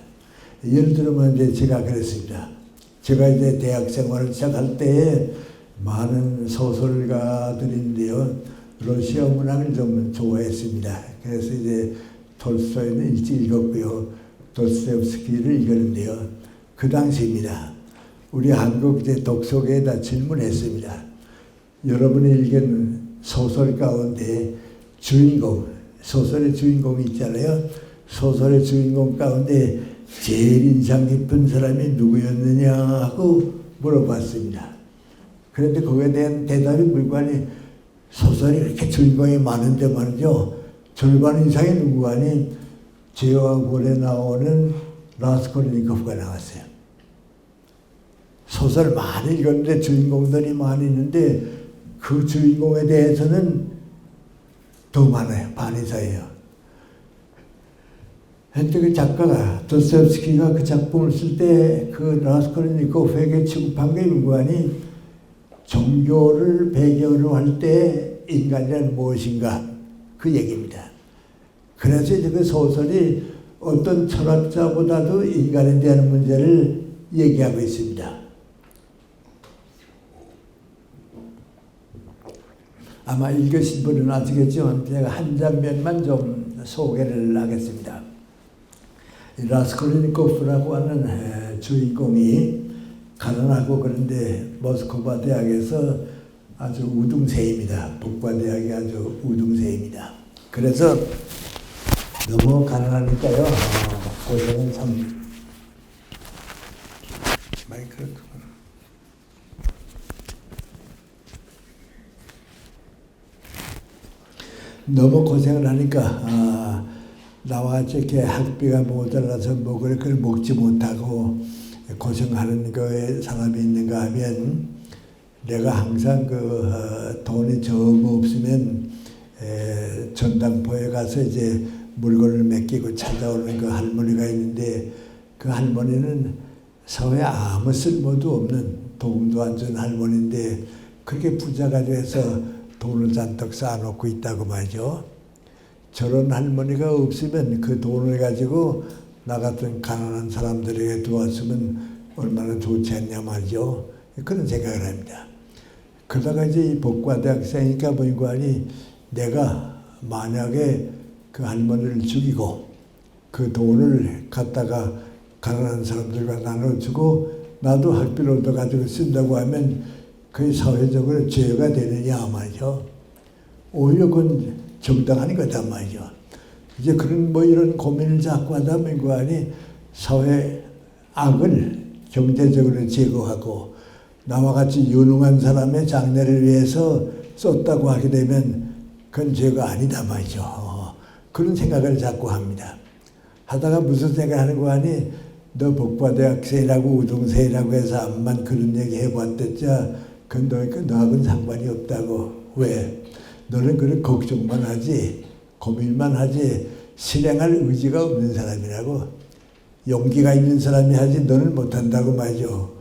예를 들면 이제 제가 그랬습니다. 제가 이제 대학 생활을 시작할 때에 많은 소설가들인데요. 러시아 문학을 좀 좋아했습니다. 그래서 이제 톨스토이는 일찍 읽었고요. 도스토옙스키를 읽었는데요. 그 당시입니다. 우리 한국 이제 독서계에다 질문했습니다. 여러분이 읽은 소설 가운데 주인공, 소설의 주인공이 있잖아요. 소설의 주인공 가운데 제일 인상 깊은 사람이 누구였느냐 하고 물어봤습니다. 그런데 거기에 대한 대답이 물건이 소설이 이렇게 주인공이 많은데 말이죠. 절반 이상이 누구가 아니 죄와 벌에 나오는 라스콜니코프가 나왔어요. 소설 많이 읽었는데 주인공들이 많이 있는데 그 주인공에 대해서는 더 많아요. 반 이상이에요. 현재 그 작가가 도스토옙스키가 그 작품을 쓸 때 그 라스콜니코프에게 취급한 게 무관히 종교를 배경으로 할 때 인간이란 무엇인가 그 얘기입니다. 그래서 이제 그 소설이 어떤 철학자보다도 인간에 대한 문제를 얘기하고 있습니다. 아마 읽으신 분은 아시겠지만 제가 한 장면만 좀 소개를 하겠습니다. 라스콜니코프라고 하는 주인공이 가난하고 그런데 모스크바 대학에서 아주 우등생입니다. 북바대학이 아주 우등생입니다. 그래서 너무 가난하니까요. 고생은 참 많이 그렇구나. 너무 고생을 하니까 나와 이렇게 학비가 모자라서 먹을 걸 먹지 못하고 고생하는 거에 사람이 있는가 하면 내가 항상 그 돈이 정 없으면 전당포에 가서 이제 물건을 맡기고 찾아오는 그 할머니가 있는데 그 할머니는 사회에 아무 쓸모도 없는 도움도 안 준 할머니인데 그렇게 부자가 돼서 돈을 잔뜩 쌓아놓고 있다고 말이죠. 저런 할머니가 없으면 그 돈을 가지고 나 같은 가난한 사람들에게 도왔으면 얼마나 좋지 않냐 말이죠. 그런 생각을 합니다. 그러다가 이제 이 복과대학생이니까 보니까니 내가 만약에 그 할머니를 죽이고 그 돈을 갖다가 가난한 사람들과 나눠주고 나도 학비를 얻어가지고 쓴다고 하면 그게 사회적으로 죄가 되느냐 말이죠. 오히려 그건 정당한 거단 말이죠. 이제 그런 뭐 이런 고민을 자꾸 하다 보니 사회 악을 경제적으로 제거하고 나와 같이 유능한 사람의 장래를 위해서 썼다고 하게 되면 그건 죄가 아니다 말이죠. 그런 생각을 자꾸 합니다. 하다가 무슨 생각을 하는 거 아니 너 복과대학생이라고 우등생이라고 해서 암만 그런 얘기 해봤댔자 그건 너하고는 상관이 없다고 왜? 너는 그런 걱정만 하지, 고민만 하지, 실행할 의지가 없는 사람이라고. 용기가 있는 사람이 하지 너는 못한다고 말이죠.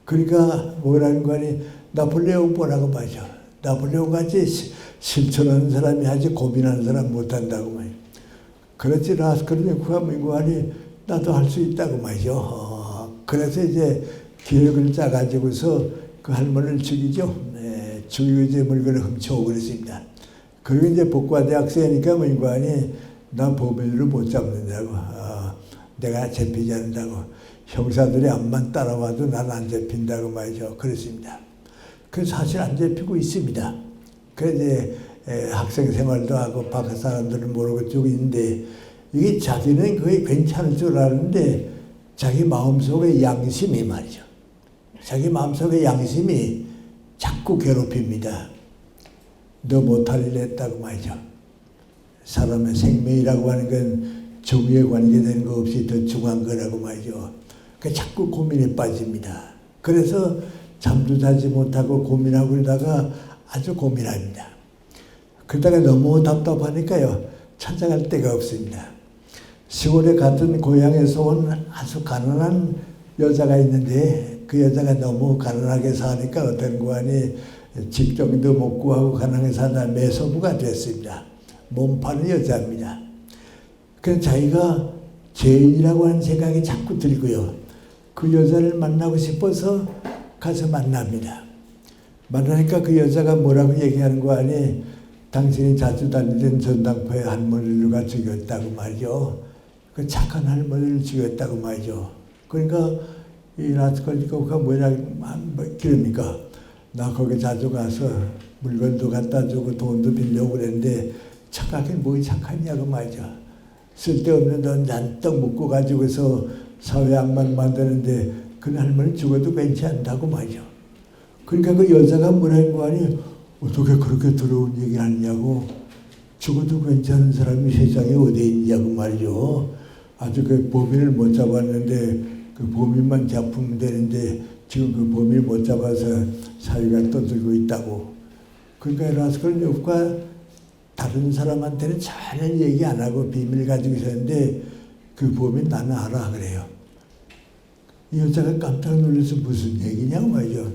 그러니까 뭐라는 거 아니, 나폴레옹 보라고 말이죠. 나폴레옹 같이 실천하는 사람이 하지 고민하는 사람 못한다고 말이죠. 그렇지, 라스콜니코프가 뭐 아니, 나도 할 수 있다고 말이죠. 그래서 이제 계획을 짜가지고서 그 할머니를 죽이죠. 네, 죽이고 이제 물건을 훔쳐오고 그랬습니다. 그리고 이제 복과대학생이니까 뭐 아니, 나 범인을 못 잡는다고. 내가 잡히지 않는다고. 형사들이 암만 따라와도 난 안 잡힌다고 말이죠. 그렇습니다. 그래서 사실 안 잡히고 있습니다. 그래서 이제 학생 생활도 하고 바깥 사람들은 모르고 쭉 있는데 이게 자기는 그게 괜찮을 줄 아는데 자기 마음속의 양심이 말이죠. 자기 마음속의 양심이 자꾸 괴롭힙니다. 너 못할 일 했다고 말이죠. 사람의 생명이라고 하는 건 정의에 관계되는 거 없이 더 중요한 거라고 말이죠. 그 자꾸 고민에 빠집니다. 그래서 잠도 자지 못하고 고민하고 그러다가 아주 고민합니다. 그러다가 너무 답답하니까요. 찾아갈 데가 없습니다. 시골에 같은 고향에서 온 아주 가난한 여자가 있는데 그 여자가 너무 가난하게 사니까 어떤 고안이 직종도 못 구하고 가난하게 사다 매소부가 됐습니다. 몸 파는 여자입니다. 그래서 자기가 죄인이라고 하는 생각이 자꾸 들고요. 그 여자를 만나고 싶어서 가서 만납니다. 만나니까 그 여자가 뭐라고 얘기하는 거 아니, 당신이 자주 다니던 전당포에 할머니를 누가 죽였다고 말이죠. 그 착한 할머니를 죽였다고 말이죠. 그러니까 이 라스콜니코프가 뭐라 그럽니까? 나 거기 자주 가서 물건도 갖다 주고 돈도 빌려오고 그랬는데 착하긴 뭐 착하냐고 말이죠. 쓸데없는 돈 잔뜩 묶고 가지고서 사회악만 만드는데 그 할머니 죽어도 괜찮다고 말이죠. 그러니까 그 여자가 뭐라는 거 아니, 어떻게 그렇게 더러운 얘기를 하느냐고. 죽어도 괜찮은 사람이 세상에 어디 있냐고 말이죠. 아주 그 범인을 못 잡았는데 그 범인만 잡으면 되는데 지금 그 범인을 못 잡아서 사회가 떠들고 있다고. 그러니까 라스콜니코프가 다른 사람한테는 전혀 얘기 안 하고 비밀 가지고 있었는데 그 범인 나는 알아 그래요. 이 여자가 깜짝 놀라서 무슨 얘기냐고 말이죠.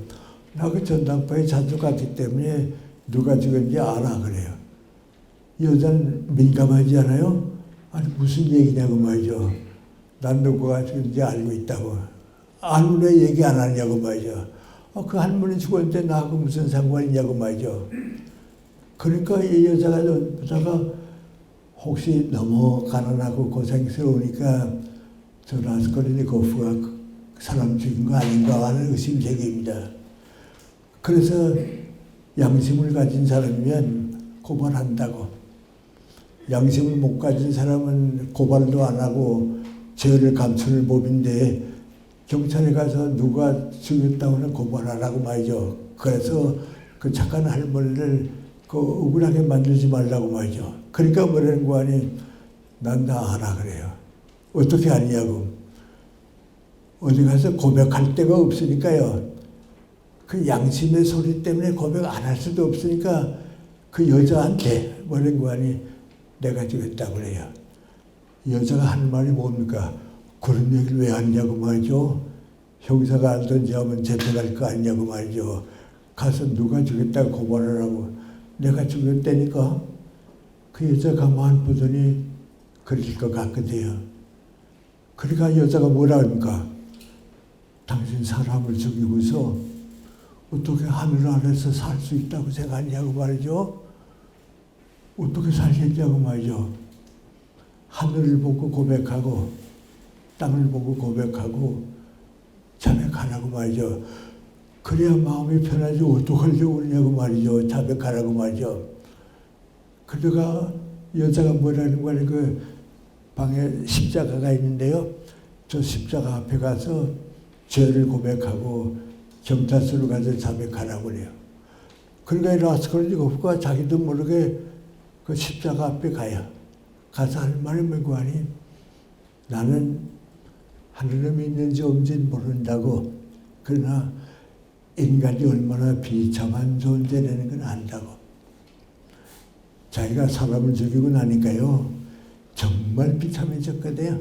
나 그 전당포에 자주 갔기 때문에 누가 죽었는지 알아 그래요. 이 여자는 민감하지 않아요? 아니 무슨 얘기냐고 말이죠. 난 누구가 죽은지 알고 있다고. 알고 왜 얘기 안 하냐고 말이죠. 그 할머니 죽었는데 나하고 무슨 상관이냐고 말이죠. 그러니까 이 여자가 혹시 너무 가난하고 고생스러우니까 저 라스콜니코프가 사람 죽인 거 아닌가 하는 의심제기입니다. 그래서 양심을 가진 사람이면 고발한다고. 양심을 못 가진 사람은 고발도 안 하고 죄를 감추는 법인데 경찰에 가서 누가 죽였다고는 고발하라고 말이죠. 그래서 그 착한 할머니를 그 억울하게 만들지 말라고 말이죠. 그러니까 뭐라는 거 아니, 난 다 알아 그래요. 어떻게 아니냐고. 어디 가서 고백할 데가 없으니까요. 그 양심의 소리 때문에 고백 안 할 수도 없으니까 그 여자한테 뭐라는 거 아니, 내가 죽였다고 그래요. 여자가 하는 말이 뭡니까? 그런 얘기를 왜 하냐고 말이죠. 형사가 알든지 하면 재판할 거 아니냐고 말이죠. 가서 누가 죽였다고 고발하라고. 내가 죽였다니까. 그 여자 가만 보더니 그럴 것 같거든요. 그러니까 여자가 뭐라 합니까? 당신 사람을 죽이고서 어떻게 하늘 아래서 살 수 있다고 생각하냐고 말이죠. 어떻게 살겠냐고 말이죠. 하늘을 보고 고백하고 땅을 보고 고백하고 자백하라고 말이죠. 그래야 마음이 편하지 어떡하려고 그러냐고 말이죠. 자백하라고 말이죠. 그러다가 여자가 뭐라는 거니 그 방에 십자가가 있는데요. 저 십자가 앞에 가서 죄를 고백하고 경찰서로 가서 자백하라고 그래요. 그러니까 라스콜니코프가 자기도 모르게 그 십자가 앞에 가요. 가서 할 말이 뭐고 하니, 나는 하느님이 있는지 없는지 모른다고. 그러나 인간이 얼마나 비참한 존재라는 건 안다고. 자기가 사람을 죽이고 나니까요 정말 비참해졌거든요.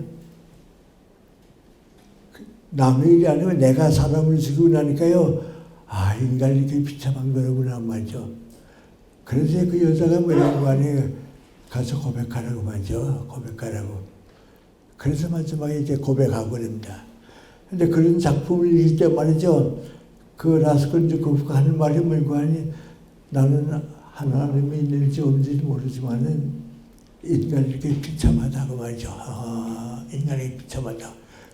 남의 일이 아니고 내가 사람을 죽이고 나니까요 아 인간이 이렇게 비참한 거라구나 말이죠. 그래서 그 여자가 뭐라고 하니 가서 고백하라고 말이죠. 고백하라고. 그래서 마지막에 이제 고백하고 그럽니다. 근데 그런 작품을 읽을 때 말이죠. 그 라스콜니코프가 하는 말이 뭐고 하니 나는 하나님이 있는지 없는지 모르지만은 인간이 이렇게 비참하다고 말이죠. 아, 인간이 비참하다.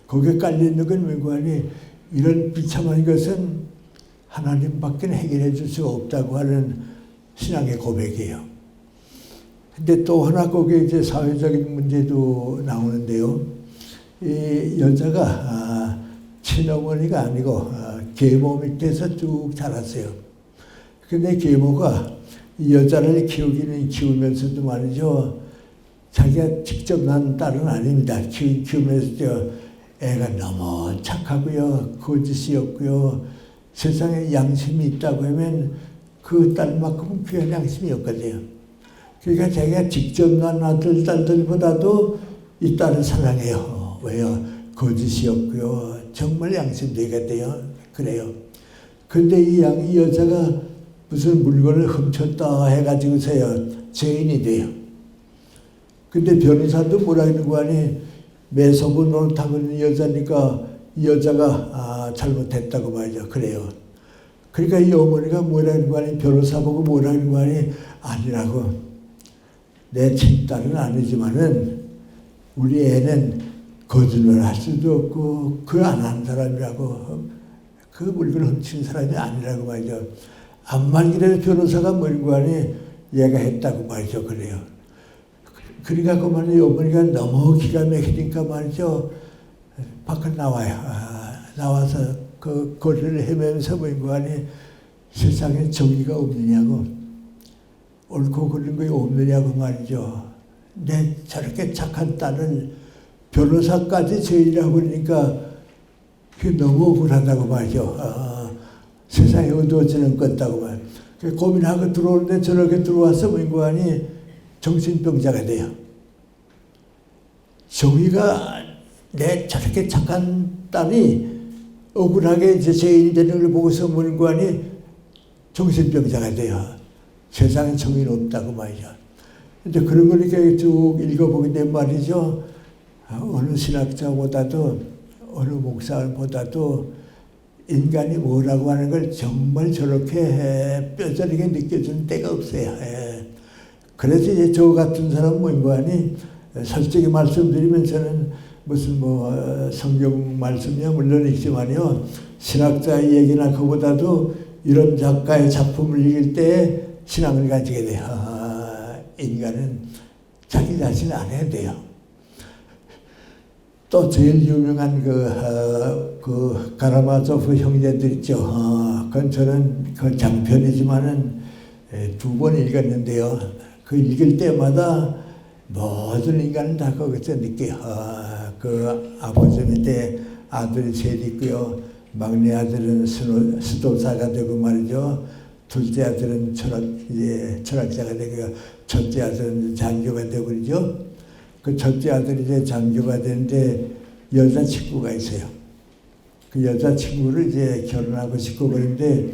거기에 깔려있는 건 뭐고 하니 이런 비참한 것은 하나님밖에 해결해 줄 수가 없다고 하는 신앙의 고백이에요. 근데 또 하나 거기에 이제 사회적인 문제도 나오는데요. 이 여자가 친어머니가 아니고 계모 밑에서 쭉 자랐어요. 근데 계모가 이 여자를 키우면서도 말이죠. 자기가 직접 낳은 딸은 아닙니다. 키우면서 애가 너무 착하고요. 거짓이 없고요. 세상에 양심이 있다고 하면 그 딸만큼은 귀한 양심이 없거든요. 그러니까 자기가 직접 낳은 아들, 딸들보다도 이 딸을 사랑해요. 왜요? 거짓이 없고요. 정말 양심도 있거든요. 그래요. 근데 이 여자가 무슨 물건을 훔쳤다 해가지고서요. 죄인이 돼요. 근데 변호사도 뭐라 하는 거 아니 매서고 노릇하고 있는 여자니까 이 여자가 잘못했다고 말이죠. 그래요. 그러니까 이 어머니가 뭐라 하는 거 아니 변호사 보고 뭐라 하는 거 아니 아니라고. 내 친딸은 아니지만은 우리 애는 거짓말 할 수도 없고 그 안 한 사람이라고 그 물건을 훔친 사람이 아니라고 말이죠. 암만 그래도 변호사가 뭐라고 하니 얘가 했다고 말이죠. 그래요. 그러니까 그만 어머니가 너무 기가 막히니까 말이죠. 밖을 나와요. 나와서 그 거리를 헤매면서 뭐라고 하니 세상에 정의가 없느냐고 옳고 그른 게 없느냐고 말이죠. 내 저렇게 착한 딸을 변호사까지 죄인이라고 그러니까 그게 너무 억울하다고 말이죠. 세상에 어두워지는 것 같다고 말. 고민하고 들어오는데 저렇게 들어와서 뭐라고 하니 정신병자가 돼요. 정의가 내 저렇게 착한 딸이 억울하게 이제 죄인이 되는 걸 보고서 뭐라고 하니 정신병자가 돼요. 세상에 정의는 없다고 말이죠. 이제 그런 걸 이렇게 쭉 읽어보게 된 말이죠. 어느 신학자보다도 어느 목사보다도 인간이 뭐라고 하는 걸 정말 저렇게 뼈저리게 느껴지는 때가 없어요. 그래서 이제 저 같은 사람 뭐인고 하니 솔직히 말씀드리면 저는 무슨 성경 말씀이야 물론 있지만요. 신학자의 얘기나 그보다도 이런 작가의 작품을 읽을 때 신앙을 가지게 돼요. 인간은 자기 자신을 알아야 돼요. 또 제일 유명한 그 가라마조프 형제들 있죠. 그건 저는 그 장편이지만은 2번 읽었는데요. 그 읽을 때마다 모든 인간은 다 거기서 느껴요. 그 아버지 밑에 아들이 셋 있고요. 막내 아들은 수도사가 되고 말이죠. 둘째 아들은 철학자가 되고 첫째 아들은 장교가 되고 그러죠. 그 첫째 아들이 이제 장교가 되는데 여자친구가 있어요. 그 여자친구를 이제 결혼하고 싶고 그런데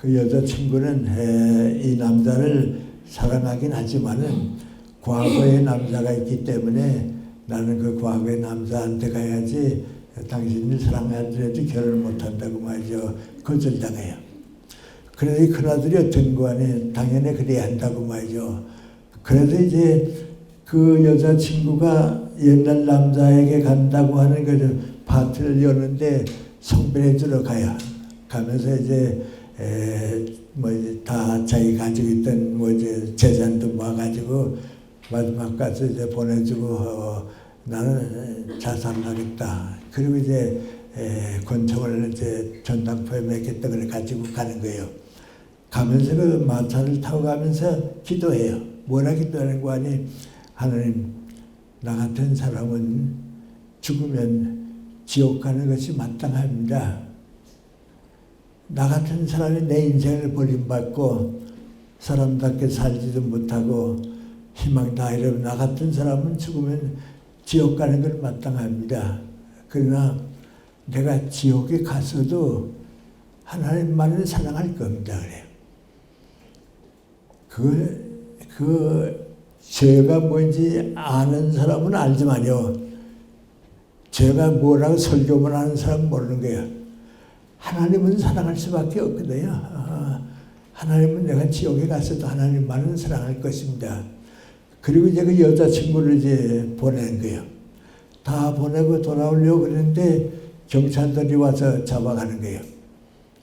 그 여자친구는 이 남자를 사랑하긴 하지만은 과거의 남자가 있기 때문에 나는 그 과거의 남자한테 가야지 당신을 사랑하더라도 결혼을 못한다고 말이죠. 거절당해요. 그래서 큰아들이 어떤 거 아니 당연히 그래야 한다고 말이죠. 그래서 이제 그 여자친구가 옛날 남자에게 간다고 하는 그 파티를 여는데 성별해 주러 가요. 가면서 이제 다 자기 가지고 있던 이제 재산도 모아가지고 마지막 가서 이제 보내주고 나는 자살하겠다. 그리고 이제 권총을 이제 전당포에 맺겠던 걸 가지고 가는 거예요. 가면서 그 마차를 타고 가면서 기도해요. 뭐라 기도하는 거 아니? 하나님, 나 같은 사람은 죽으면 지옥 가는 것이 마땅합니다. 나 같은 사람이 내 인생을 버림받고 사람답게 살지도 못하고 희망 다 잃어 나 같은 사람은 죽으면 지옥 가는 건 마땅합니다. 그러나 내가 지옥에 갔어도 하나님만을 사랑할 겁니다. 그래요. 그 죄가 뭔지 아는 사람은 알지만요. 죄가 뭐라고 설교만 하는 사람은 모르는 거예요. 하나님은 사랑할 수밖에 없거든요. 하나님은 내가 지옥에 갔어도 하나님만은 사랑할 것입니다. 그리고 이제 그 여자친구를 이제 보낸 거예요. 다 보내고 돌아오려고 그러는데 경찰들이 와서 잡아가는 거예요.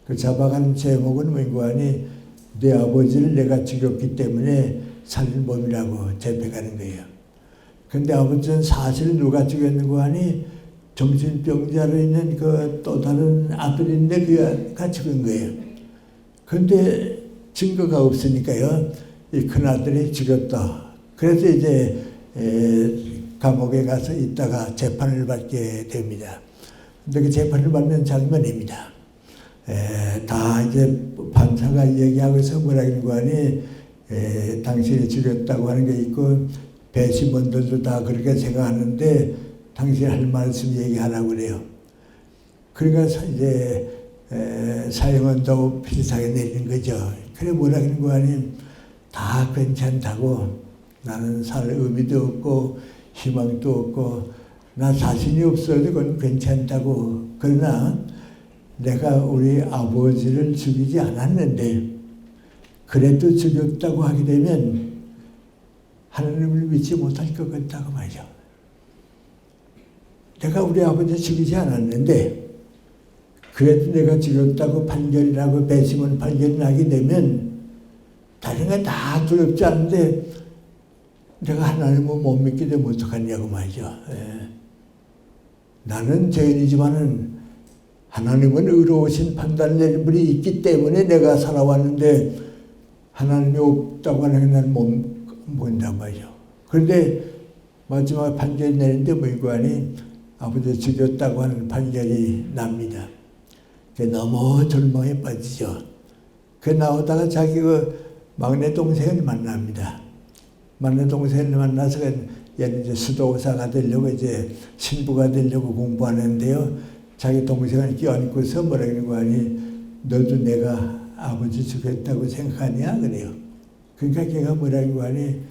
그 잡아가는 제목은 뭔가 하니 내 아버지를 내가 죽였기 때문에 살인범이라고 잡혀가는 거예요. 근데 아버지는 사실 누가 죽였는고 하니 정신병자로 있는 그 또 다른 아들인데 그가 죽은 거예요. 근데 증거가 없으니까요. 이 큰아들이 죽였다. 그래서 이제 감옥에 가서 있다가 재판을 받게 됩니다. 근데 그 재판을 받는 장면입니다. 다 이제 판사가 얘기하고서 뭐라 그런 거 하니 당신이 죽였다고 하는 게 있고 배심원들도 다 그렇게 생각하는데 당신이 할 말씀 얘기하라고 그래요. 그러니까 이제 사형은도 비슷하게 내리는 거죠. 그래 뭐라 그런 거 아니 다 괜찮다고 나는 살 의미도 없고 희망도 없고 나 자신이 없어도 그건 괜찮다고 그러나 내가 우리 아버지를 죽이지 않았는데 그래도 죽였다고 하게 되면 하나님을 믿지 못할 것 같다고 말이죠. 내가 우리 아버지 죽이지 않았는데 그래도 내가 죽였다고 판결이 나고 배심원 판결이 나게 되면 다른 건 다 두렵지 않은데 내가 하나님을 못 믿게 되면 어떡하냐고 말이죠. 나는 죄인이지만은 하나님은 의로우신 판단을 내린 분이 있기 때문에 내가 살아왔는데 하나님이 없다고 하는 게 나는 못 본단 말이죠. 그런데 마지막 판결이 내리는데 뭔가 하니 아버지 죽였다고 하는 판결이 납니다. 너무 절망에 빠지죠. 그 나오다가 자기 그 막내 동생을 만납니다. 막내 동생을 만나서 얘는 이제 수도사가 되려고 이제 신부가 되려고 공부하는데요. 자기 동생을 껴안고서 뭐라 그러는 거 아니 너도 내가 아버지 죽였다고 생각하냐 그래요. 그러니까 걔가 뭐라 그러는 거 아니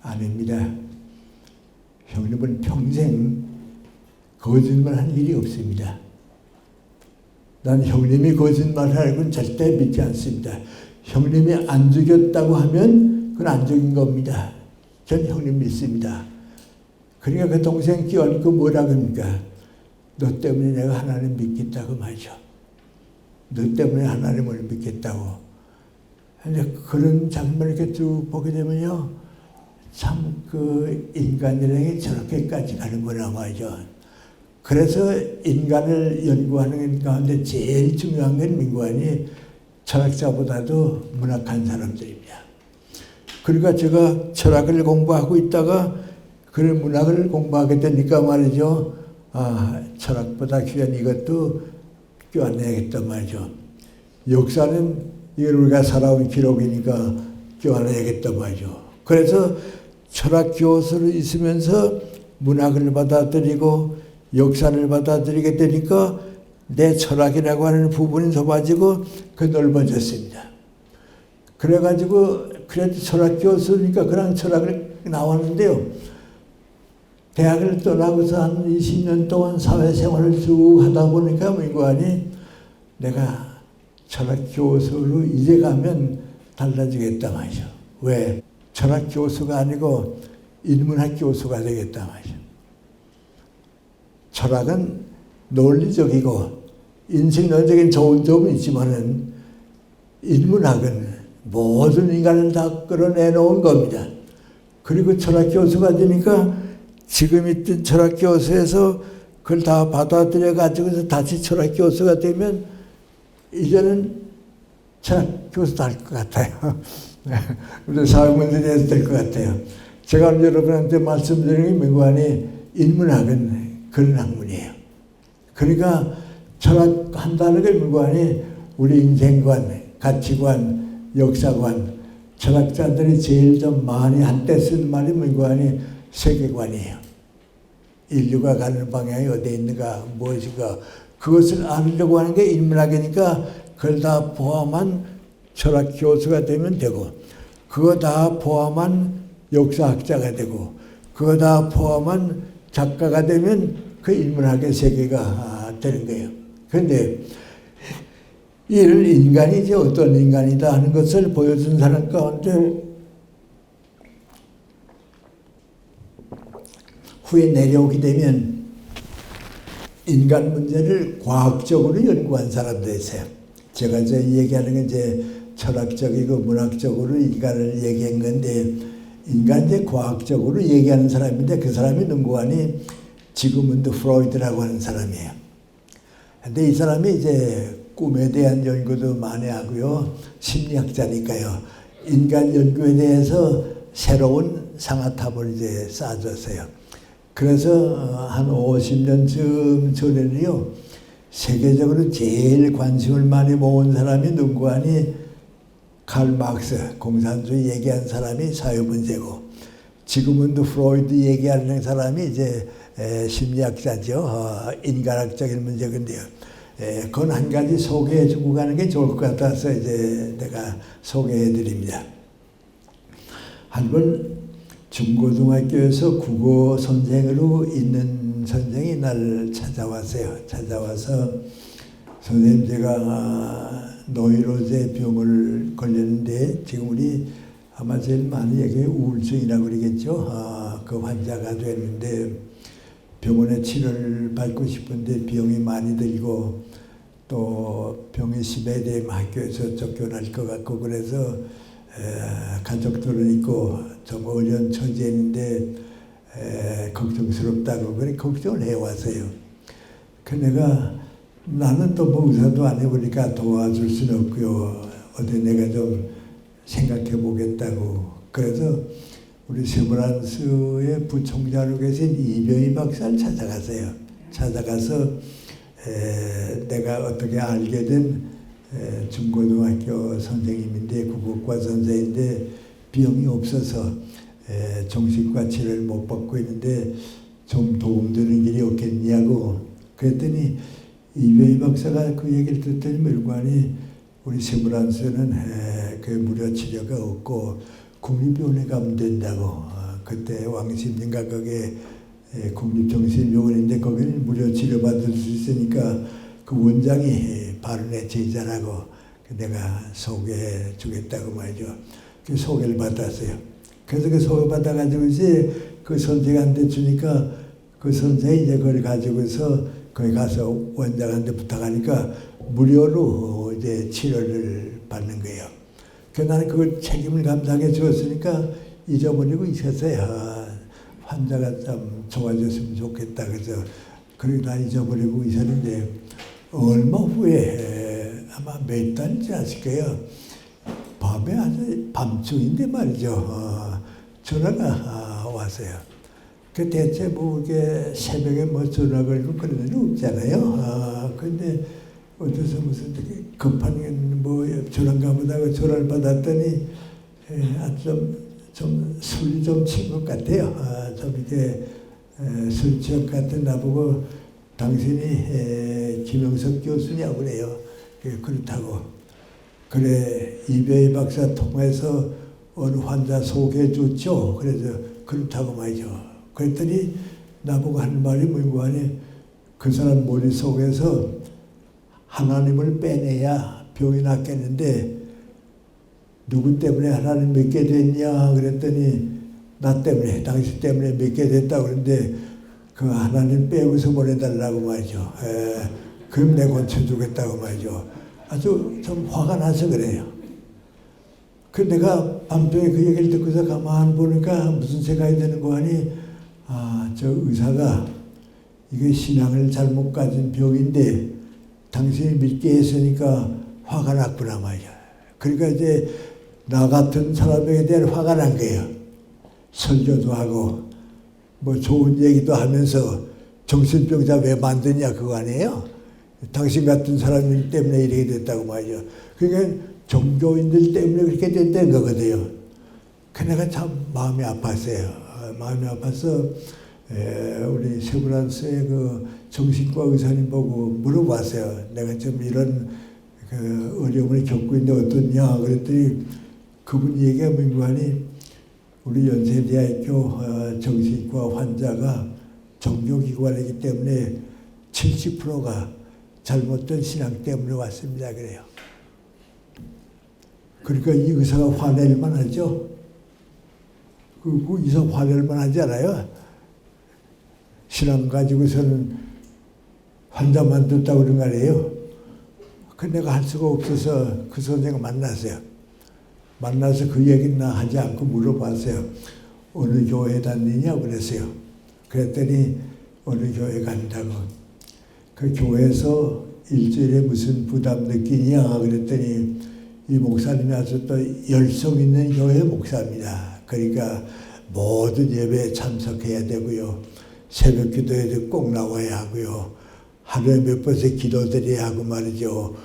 아닙니다. 형님은 평생 거짓말 한 일이 없습니다. 난 형님이 거짓말하는 건 절대 믿지 않습니다. 형님이 안 죽였다고 하면 그건 안 죽인 겁니다. 전 형님 믿습니다. 그러니까 그 동생 끼얹고 뭐라 그럽니까? 너 때문에 내가 하나님 믿겠다고 말이죠. 너 때문에 하나님을 믿겠다고. 근데 그런 장면을 이렇게 쭉 보게 되면요. 참 그 인간이라는 게 저렇게까지 가는구나 말이죠. 그래서 인간을 연구하는 가운데 제일 중요한 건 민관이 철학자보다도 문학한 사람들입니다. 그러니까 제가 철학을 공부하고 있다가 그런 문학을 공부하게 되니까 말이죠. 철학보다 귀한 이것도 껴안아야겠단 말이죠. 역사는 이걸 우리가 살아온 기록이니까 껴안아야겠단 말이죠. 그래서 철학 교수로 있으면서 문학을 받아들이고 역사를 받아들이게 되니까 내 철학이라고 하는 부분이 좁아지고 그 넓어졌습니다. 그래가지고 그래도 철학 교수니까 그런 철학을 나왔는데요. 대학을 떠나고서 한 20년 동안 사회생활을 쭉 하다 보니까 뭐니 내가 철학 교수로 이제 가면 달라지겠다 말이죠. 왜? 철학 교수가 아니고 인문학 교수가 되겠다 말이죠. 철학은 논리적이고 인식론적인 좋은 점은 있지만은 인문학은 모든 인간을 다 끌어내놓은 겁니다. 그리고 철학 교수가 되니까 지금 있던 철학 교수에서 그걸 다 받아들여 가지고서 다시 철학 교수가 되면 이제는 철학 교수도 할 것 같아요. 우리 사회문제에서 될 것 같아요. 제가 여러분한테 말씀드리는 게 민관이 인문학은 그런 학문이에요. 그러니까 철학한다는 게 민관이 우리 인생관, 가치관, 역사관 철학자들이 제일 좀 많이 한때 쓴 말이 뭐니 세계관이에요. 인류가 가는 방향이 어디에 있는가, 무엇인가, 그것을 알려고 하는 게 인문학이니까 그걸 다 포함한 철학 교수가 되면 되고, 그거 다 포함한 역사학자가 되고, 그거 다 포함한 작가가 되면 그 인문학의 세계가 되는 거예요. 그런데 이를 인간이 이제 어떤 인간이다 하는 것을 보여준 사람 가운데 후에 내려오게 되면 인간 문제를 과학적으로 연구한 사람도 있어요. 제가 이제 얘기하는 건 이제 철학적이고 문학적으로 인간을 얘기한 건데, 인간 이제 과학적으로 얘기하는 사람인데 그 사람이 누구 하니 지그문드 프로이드라고 하는 사람이에요. 근데 이 사람이 이제 꿈에 대한 연구도 많이 하고요. 심리학자니까요. 인간 연구에 대해서 새로운 상아탑을 이제 쌓아줬어요. 그래서 한 50년쯤 전에는요, 세계적으로 제일 관심을 많이 모은 사람이 누구 하니 칼 막스, 공산주의 얘기한 사람이 사회문제고, 지그문드 프로이드 얘기하는 사람이 이제 심리학자죠. 인간학적인 문제인데요. 그건 한 가지 소개해 주고 가는 게 좋을 것 같아서 이제 내가 소개해 드립니다. 한 번 중고등학교에서 국어 선생으로 있는 선생이 날 찾아왔어요. 찾아와서 선생님, 제가 노이로제 병을 걸렸는데 지금 우리 아마 제일 많이 얘기해 우울증이라고 그러겠죠. 그 환자가 됐는데 병원에 치료를 받고 싶은데 비용이 많이 들고 또 병이 심해야 되면 학교에서 쫓겨날 것 같고, 그래서 가족들은 있고 좀 어려운 처지에 있는데 걱정스럽다고 그래 걱정을 해왔어요. 그 내가 나는 또 뭐 의사도 안 해보니까 도와줄 수는 없고요. 어디 내가 좀 생각해 보겠다고. 그래서 우리 세브란스의 부총장으로 계신 이병희 박사를 찾아갔어요. 찾아가서 내가 어떻게 알게 된 중고등학교 선생님인데, 국어과 선생인데 비용이 없어서 정신과 치료를 못 받고 있는데 좀 도움되는 길이 없겠냐고. 그랬더니 이병희 박사가 그 얘기를 듣더니 멸관이 우리 세브란스는 그 무료 치료가 없고 국립병원에 가면 된다고. 그때 왕십리인가 거기에 국립정신병원인데 거기는 무료 치료받을 수 있으니까 그 원장이 바로 내 제자라고 내가 소개해 주겠다고 말이죠. 그 소개를 받았어요. 그래서 그 소개 받아가지고 이제 그 선생한테 주니까 그 선생이 이제 그걸 가지고서 거기 가서 원장한테 부탁하니까 무료로 이제 치료를 받는 거예요. 그래서 나는 그걸 책임을 감당해 주었으니까 잊어버리고 있었어요. 환자가 좀 좋아졌으면 좋겠다. 그래서 그리고 다 잊어버리고 있었는데 얼마 후에 아마 몇 달 지났을 거예요. 밤에 아주 밤중인데 말이죠. 전화가 왔어요. 그 대체 뭐 이게 새벽에 뭐 전화 걸고 그런 일은 없잖아요. 근데 어디서 무슨 급한 뭐 전화인가 보다 전화를 받았더니 좀 술 좀 친 것 같아요. 좀 이렇게 술 취한 것 같은 나보고 당신이 김영석 교수냐고 그래요. 그렇다고. 그래, 이병희 박사 통해서 어느 환자 소개해 줬죠. 그래서 그렇다고 말이죠. 그랬더니 나보고 하는 말이 뭐고 하니 그 사람 머릿속에서 하나님을 빼내야 병이 낫겠는데 누구 때문에 하나님 믿게 됐냐 그랬더니 나 때문에, 당신 때문에 믿게 됐다고 그러는데 그 하나님 빼고서 보내달라고 말이죠. 그럼 내가 고쳐주겠다고 말이죠. 아주 좀 화가 나서 그래요. 그 내가 밤중에 그 얘기를 듣고서 가만 보니까 무슨 생각이 드는 거 아니, 저 의사가 이게 신앙을 잘못 가진 병인데 당신이 믿게 했으니까 화가 났구나 말이야. 그러니까 이제 나 같은 사람에게 대한 화가 난 거예요. 설교도 하고 뭐 좋은 얘기도 하면서 정신병자 왜 만드냐 그거 아니에요? 당신 같은 사람 때문에 이렇게 됐다고 말이죠. 그러니까 종교인들 때문에 그렇게 된다는 거거든요. 그 내가 참 마음이 아팠어요. 마음이 아파서 우리 세브란스의 그 정신과 의사님 보고 물어봤어요. 내가 좀 이런 그 어려움을 겪고 있는데 어떠냐 그랬더니 그분 얘기가 민관이 우리 연세대학교 정신과 환자가 종교기관이기 때문에 70%가 잘못된 신앙 때문에 왔습니다. 그래요. 그러니까 이 의사가 화낼만 하죠. 그 의사 화낼만 하지 않아요? 신앙 가지고서는 환자만 듣다고 그런 거 아니에요? 그 내가 할 수가 없어서 그 선생을 만났어요. 만나서 그 얘기나 하지 않고 물어봤어요. 어느 교회 다니냐고 그랬어요. 그랬더니 어느 교회 간다고. 그 교회에서 일주일에 무슨 부담 느끼냐 그랬더니 이 목사님이 아주 또 열성 있는 교회 목사입니다. 그러니까 모든 예배에 참석해야 되고요. 새벽 기도에도 꼭 나와야 하고요. 하루에 몇 번씩 기도드려야 하고 말이죠.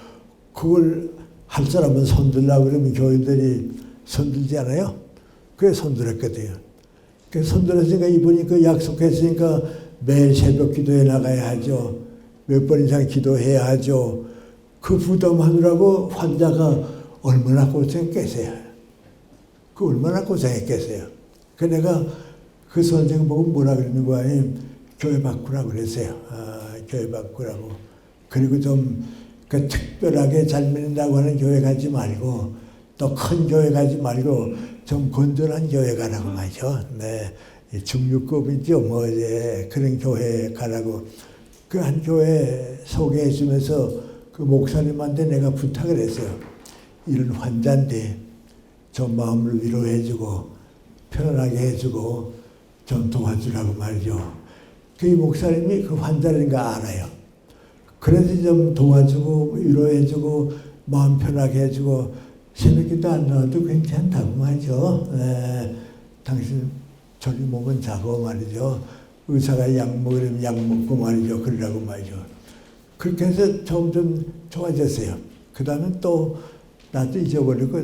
그걸 할 사람은 손들라고 그러면 교인들이 손들지 않아요? 그래 손들었거든요. 그 손들었으니까 이분이 그 약속했으니까 매일 새벽 기도에 나가야 하죠. 몇 번 이상 기도해야 하죠. 그 부담하느라고 환자가 얼마나 고생했겠어요. 그 얼마나 고생했겠어요. 그 내가 그 선생 보고 뭐라 그러는 거 아니에요? 교회 바꾸라고 그랬어요. 교회 바꾸라고. 그리고 좀 그 특별하게 잘 믿는다고 하는 교회 가지 말고 또 큰 교회 가지 말고 좀 건전한 교회 가라고 말이죠. 네. 중류급이죠. 뭐 이제 그런 교회 가라고. 그 한 교회 소개해 주면서 그 목사님한테 내가 부탁을 했어요. 이런 환자인데 좀 마음을 위로해 주고 편안하게 해주고 좀 도와주라고 말이죠. 그 목사님이 그 환자라는 거 알아요. 그래서 좀 도와주고 위로해주고 마음 편하게 해주고 새벽기도 안 나와도 괜찮다고 말이죠. 당신 저리 몸은 자고 말이죠. 의사가 약 먹으려면 약 먹고 말이죠. 그러라고 말이죠. 그렇게 해서 점점 좋아졌어요. 그 다음에 또 나도 잊어버리고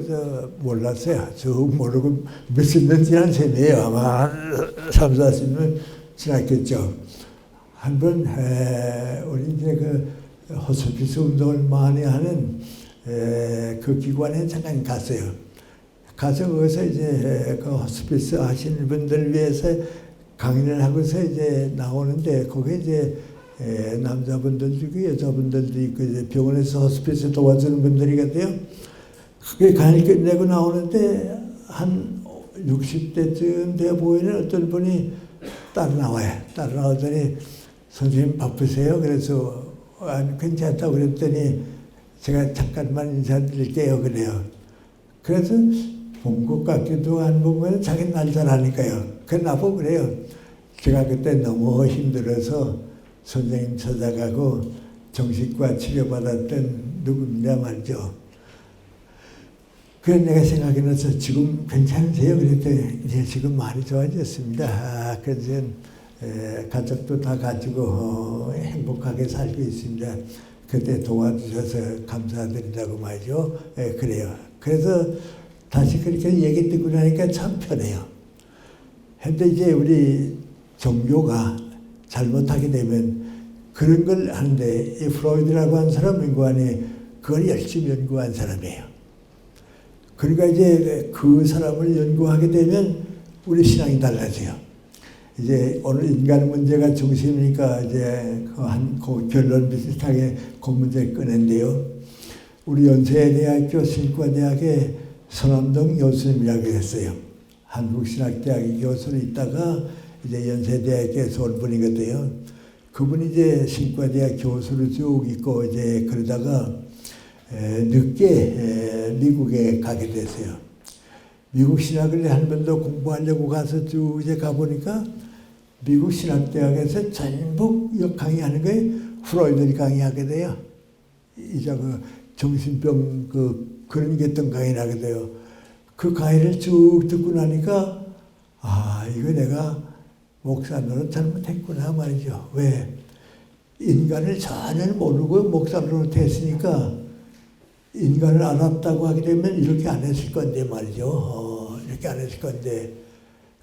몰랐어요. 저 모르고 몇십 년 지난 셈이에요. 아마 3, 40년 지났겠죠. 한번 우리 이제 그 호스피스 운동을 많이 하는 그 기관에 잠깐 갔어요. 가서 거기서 이제 그 호스피스 하시는 분들 위해서 강의를 하고서 이제 나오는데 거기 이제 남자분들도 있고 여자분들도 있고 이제 병원에서 호스피스 도와주는 분들이거든요. 그게 강의 끝내고 나오는데 한 60대쯤 돼 보이는 어떤 분이 따라 나와요. 따라 나오더니 선생님 바쁘세요? 그래서 아니 괜찮다고 그랬더니 제가 잠깐만 인사드릴게요. 그래요. 그래서 본 것 같기도 안 보면 자기 날 잘하니까요. 그 나보고 그래요. 제가 그때 너무 힘들어서 선생님 찾아가고 정신과 치료받았던 누구냐 말이죠. 그래서 내가 생각해 나서 지금 괜찮으세요? 그랬더니 이제 지금 많이 좋아졌습니다. 그래서 가족도 다 가지고 행복하게 살고 있습니다. 그때 도와주셔서 감사드린다고 말이죠. 그래요. 그래서 다시 그렇게 얘기 듣고 나니까 참 편해요. 근데 이제 우리 종교가 잘못하게 되면 그런 걸 하는데 이 프로이드라고 한 사람 연구하니 그걸 열심히 연구한 사람이에요. 그러니까 이제 그 사람을 연구하게 되면 우리 신앙이 달라져요. 이제 오늘 인간 문제가 중심이니까 이제 그 결론 비슷하게 그 문제 꺼낸데요. 우리 연세대학교 신과대학에 선암동 교수님이라고 했어요. 한국신학대학 교수로 있다가 이제 연세대학에서 온 분이거든요. 그분이 이제 신과대학 교수로 쭉 있고 이제 그러다가 늦게 미국에 가게 됐어요. 미국 신학을 한 번 더 공부하려고 가서 쭉 이제 가보니까 미국 신학대학에서 전부 강의하는 거에 프로이드를 강의하게 돼요. 이제 그 정신병 그런 게 어떤 강의를 하게 돼요. 그 강의를 쭉 듣고 나니까 이거 내가 목사 노릇 잘못했구나 말이죠. 왜? 인간을 전혀 모르고 목사 노릇 했으니까 인간을 알았다고 하게 되면 이렇게 안 했을 건데 말이죠. 이렇게 안 했을 건데.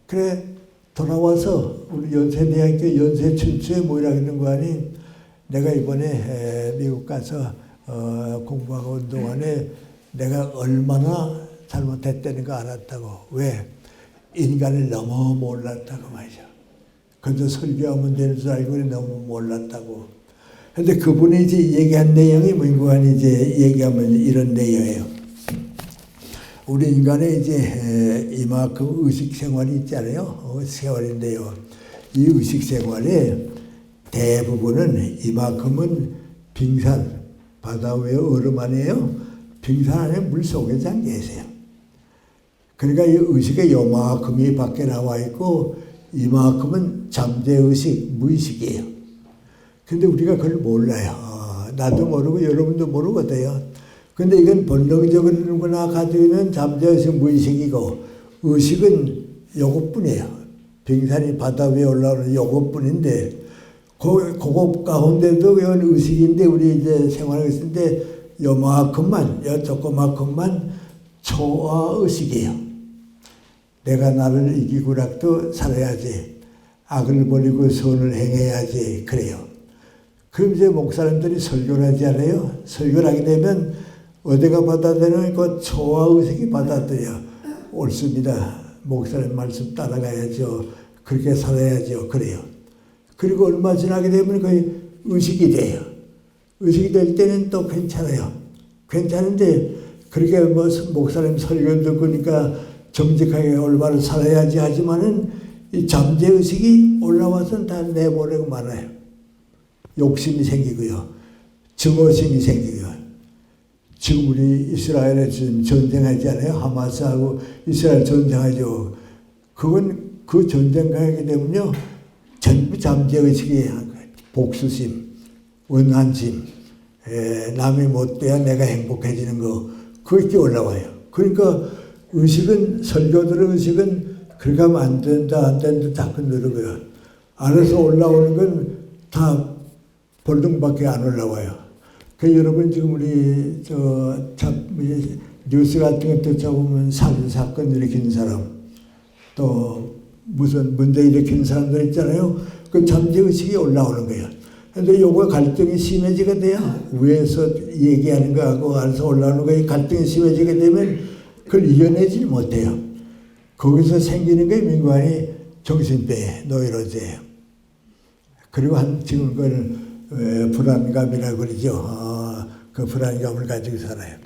그래 돌아와서 우리 연세대학교 연세춘추에 모이라 그러는 거 아니 내가 이번에 미국 가서 공부하고 온 동안에 내가 얼마나 잘못했다는 거 알았다고. 왜? 인간을 너무 몰랐다고 말이죠. 그저 설교하면 되는 줄 알고 너무 몰랐다고. 근데 그분이 이제 얘기한 내용이 뭔가니 이제 얘기하면 이런 내용이에요. 우리 인간의 이제 이만큼 의식 생활이 있잖아요. 생활인데요. 이 의식 생활의 대부분은 이만큼은 빙산, 바다 위에 얼음 아니에요. 빙산 안에 물 속에 잠겨 계세요. 그러니까 이 의식의 요만큼이 밖에 나와 있고 이만큼은 잠재의식, 무의식이에요. 근데 우리가 그걸 몰라요. 나도 모르고 여러분도 모르거든요. 근데 이건 본능적으로 가지고 있는 잠재의식, 무의식이고 의식은 요것뿐이에요. 빙산이 바다 위에 올라오는 요것뿐인데 그거 가운데도 이건 의식인데 우리 이제 생활하고 있는데 요만큼만, 조그만큼만 초아의식이에요. 내가 나를 이기고라도 살아야지. 악을 버리고 선을 행해야지. 그래요. 그럼 이제 목사님들이 설교를 하지 않아요? 설교를 하게 되면 어디가 받아들이는 그 초아의식이 받아들여. 옳습니다. 목사님 말씀 따라가야죠. 그렇게 살아야죠. 그래요. 그리고 얼마 지나게 되면 거의 의식이 돼요. 의식이 될 때는 또 괜찮아요. 괜찮은데 그렇게 뭐 목사님 설교 듣으니까 정직하게 올바로 살아야지 하지만은 이 잠재의식이 올라와서 다 내보내고 말아요. 욕심이 생기고요. 증오심이 생기고요. 지금 우리 이스라엘에 지금 전쟁하지 않아요? 하마스하고 이스라엘 전쟁하죠. 그건 그 전쟁하게 되면요. 전부 잠재의식이 복수심, 원한심, 남이 못돼야 내가 행복해지는 거 그게 올라와요. 그러니까 의식은 설교들의 의식은 그렇게 하면 안 된다 안 된다 자꾸 누르고요. 안에서 올라오는 건 다 볼등밖에 안 올라와요. 그 여러분 지금 우리 뉴스 같은 거 듣자보면 살인 사건 일으킨 사람 또 무슨 문제 일으킨 사람들 있잖아요. 그 잠재의식이 올라오는 거예요. 근데 요거 갈등이 심해지게 돼요. 위에서 얘기하는 거하고 안에서 올라오는 거에 갈등이 심해지게 되면 그걸 이겨내지 못해요. 거기서 생기는 게 민관이 정신병, 노이로제예요. 그리고 지금 그걸 불안감이라고 그러죠. 그 불안감을 가지고 살아요.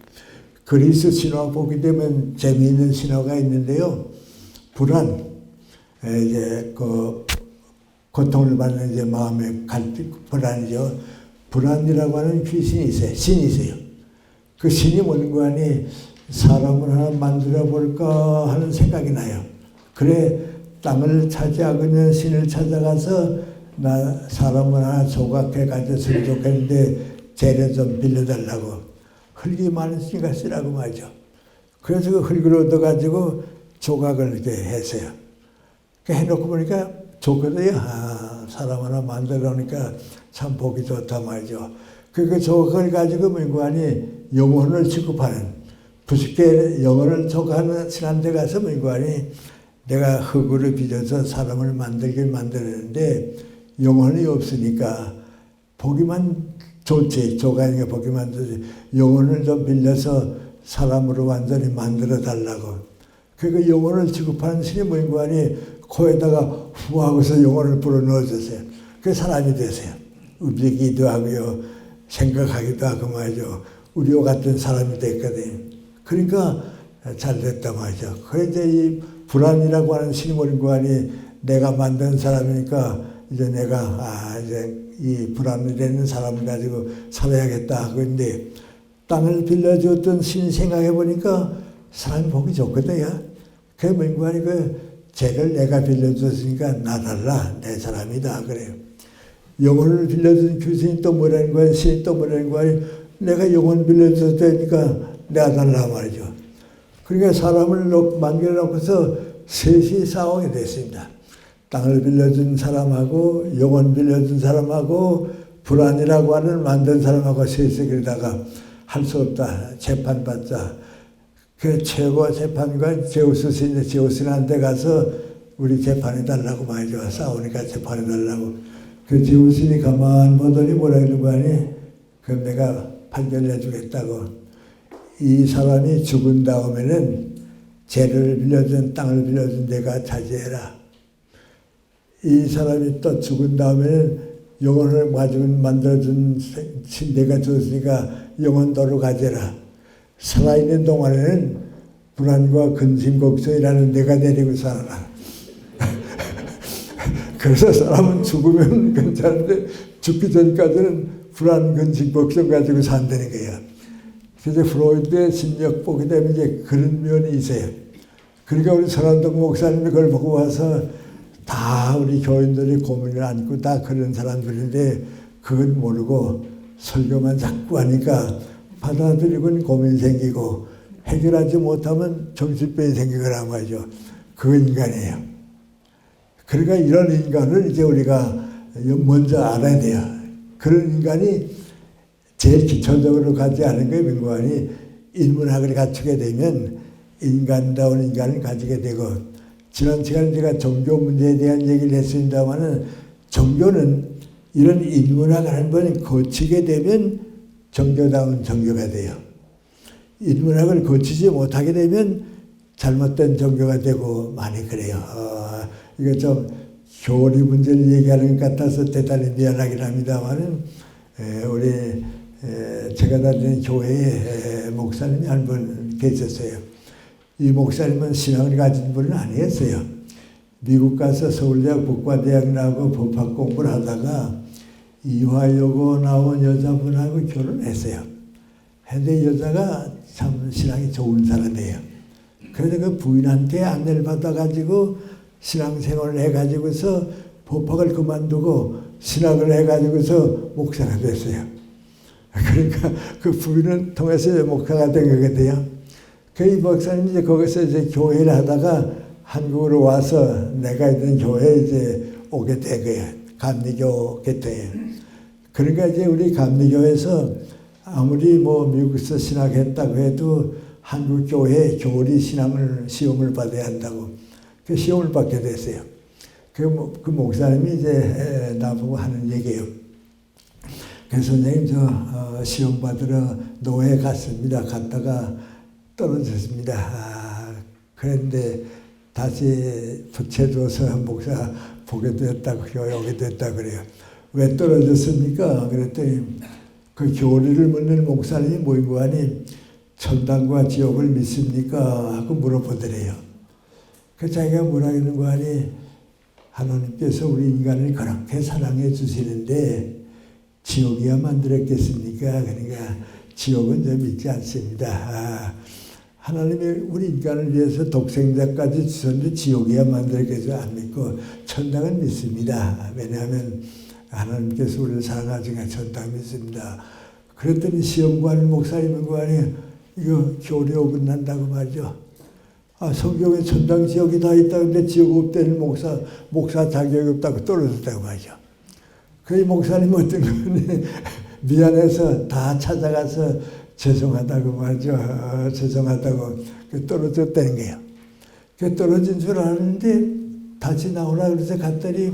그리스 신화 보게 되면 재미있는 신화가 있는데요. 불안, 이제 그 고통을 받는 이제 마음의 갈등, 불안이죠. 불안이라고 하는 귀신이 있어요. 신이 있어요. 그 신이 뭔 거 아니 사람을 하나 만들어 볼까 하는 생각이 나요. 그래 땅을 차지하고 있는 신을 찾아가서 나 사람을 하나 조각해 가졌으면 좋겠는데 재료 좀 빌려달라고. 흙이 많으니까 쓰라고 말이죠. 그래서 그 흙을 얻어가지고 조각을 이렇게 했어요. 해놓고 보니까 좋거든요. 사람 하나 만들어 놓으니까 참 보기 좋다 말이죠. 그 조각을 가지고 민관이 영혼을 취급하는 부식계 영혼을 조각하는 신한테 가서 민관이 내가 흙으로 빚어서 사람을 만들긴 만들었는데 영혼이 없으니까 보기만 좋지. 조각이니까 보기만 좋지. 영혼을 좀 빌려서 사람으로 완전히 만들어 달라고. 그 영혼을 취급하는 신이 민관이 코에다가 후하고서 영혼을 불어넣어줬어요. 그 사람이 되세요. 움직이기도 하고요. 생각하기도 하고 말이죠. 우리와 같은 사람이 됐거든요. 그러니까 잘 됐다 말이죠. 그래서 이 불안이라고 하는 신물관이 내가 만든 사람이니까 이제 내가 이제 이 불안이 되는 사람을 가지고 살아야겠다 하고 있는데 땅을 빌려줬던 신 생각해 보니까 사람이 보기 좋거든요. 그 민관이 그 죄를 내가 빌려줬으니까 나달라 내 사람이다 그래요. 영혼을 빌려준 귀신이 또 뭐라는 거야? 신이 또 뭐라는 거야? 내가 영혼 빌려줬다니까 내가 달라 말이죠. 그러니까 사람을 만들어 놓고서 셋이 싸우게 됐습니다. 땅을 빌려준 사람하고 영혼 빌려준 사람하고 불안이라고 하는 만든 사람하고 셋이 그러다가 할 수 없다. 재판받자. 그 최고 재판관 제우스한테 가서 우리 재판해달라고 말이죠. 싸우니까 재판해달라고. 그 제우스니 가만 보더니 뭐라 그러는 거 아니? 그럼 내가 판결해주겠다고. 이 사람이 죽은 다음에는 죄를 빌려준 땅을 빌려준 내가 차지해라. 이 사람이 또 죽은 다음에는 영혼을 만들어준 내가 줬으니까 영혼도로 가져라. 살아있는 동안에는 불안과 근심 걱정이라는 내가 내리고 살아라. 그래서 사람은 죽으면 괜찮은데 죽기 전까지는 불안, 근심, 걱정 가지고 산다는 거야. 그래서 프로이드의 심리학 보게 되면 이제 그런 면이 있어요. 그러니까 우리 서남동 목사님이 그걸 보고 와서 다 우리 교인들이 고민을 안고 다 그런 사람들인데 그건 모르고 설교만 자꾸 하니까 받아들이고는 고민이 생기고 해결하지 못하면 정신병이 생기거나 말이죠. 그 인간이에요. 그러니까 이런 인간을 이제 우리가 먼저 알아야 돼요. 그런 인간이 제일 기초적으로 가지 않은 게 민관이 인문학을 갖추게 되면 인간다운 인간을 가지게 되고, 지난 시간에 제가 종교 문제에 대한 얘기를 했습니다만은 종교는 이런 인문학을 한번 거치게 되면 종교다운 종교가 돼요. 인문학을 거치지 못하게 되면 잘못된 종교가 되고 많이 그래요. 이거 좀 교리 문제를 얘기하는 것 같아서 대단히 미안하긴 합니다만은 우리 제가 다니는 교회에 목사님이 한 분 계셨어요. 이 목사님은 신앙을 가진 분은 아니었어요. 미국 가서 서울대학 북과대학 나오고 법학 공부를 하다가 이화여고 나온 여자분하고 결혼했어요. 근데 여자가 참 신앙이 좋은 사람이에요. 그래서 그 부인한테 안내를 받아가지고 신앙생활을 해가지고서 법학을 그만두고 신학을 해가지고서 목사가 됐어요. 그러니까 그 부인을 통해서 목사가 된 거게 돼요. 그 이 목사님이 이제 거기서 이제 교회를 하다가 한국으로 와서 내가 있는 교회에 이제 오게 된 거예요. 감리교 계통에. 그러니까 이제 우리 감리교에서 아무리 뭐 미국에서 신학했다고 해도 한국 교회 교리 신앙을 시험을 받아야 한다고. 그 시험을 받게 됐어요. 그 목사님이 이제 나보고 하는 얘기예요. 그 선생님 저 시험 받으러 노예 갔습니다. 갔다가 떨어졌습니다. 그런데 다시 붙여줘서 목사 보게 됐다고 교회 오게 됐다고 그래요. 왜 떨어졌습니까? 그랬더니 그 교리를 묻는 목사님이 뭐인고 하니 천당과 지옥을 믿습니까? 하고 물어보더래요. 그 자기가 뭐라 하는 거 하니 하나님께서 우리 인간을 그렇게 사랑해 주시는데 지옥이야 만들었겠습니까? 그러니까 지옥은 좀 믿지 않습니다. 하나님이 우리 인간을 위해서 독생자까지 주셨는데 지옥이야 만들었겠지 안 믿고 천당은 믿습니다. 왜냐하면 하나님께서 우리를 사랑하시니까 천당 믿습니다. 그랬더니 시험관 목사님은 거 아니에요. 이거 교리 어긋난다고 말이죠. 성경에 천당 지옥이 다 있다는데 지옥 없다는 목사 자격이 없다고 떨어졌다고 말이죠. 그 목사님 어떤 분이 미안해서 다 찾아가서 죄송하다고 말이죠. 죄송하다고 떨어졌다는 거예요. 그 떨어진 줄 아는데 다시 나오라 그래서 갔더니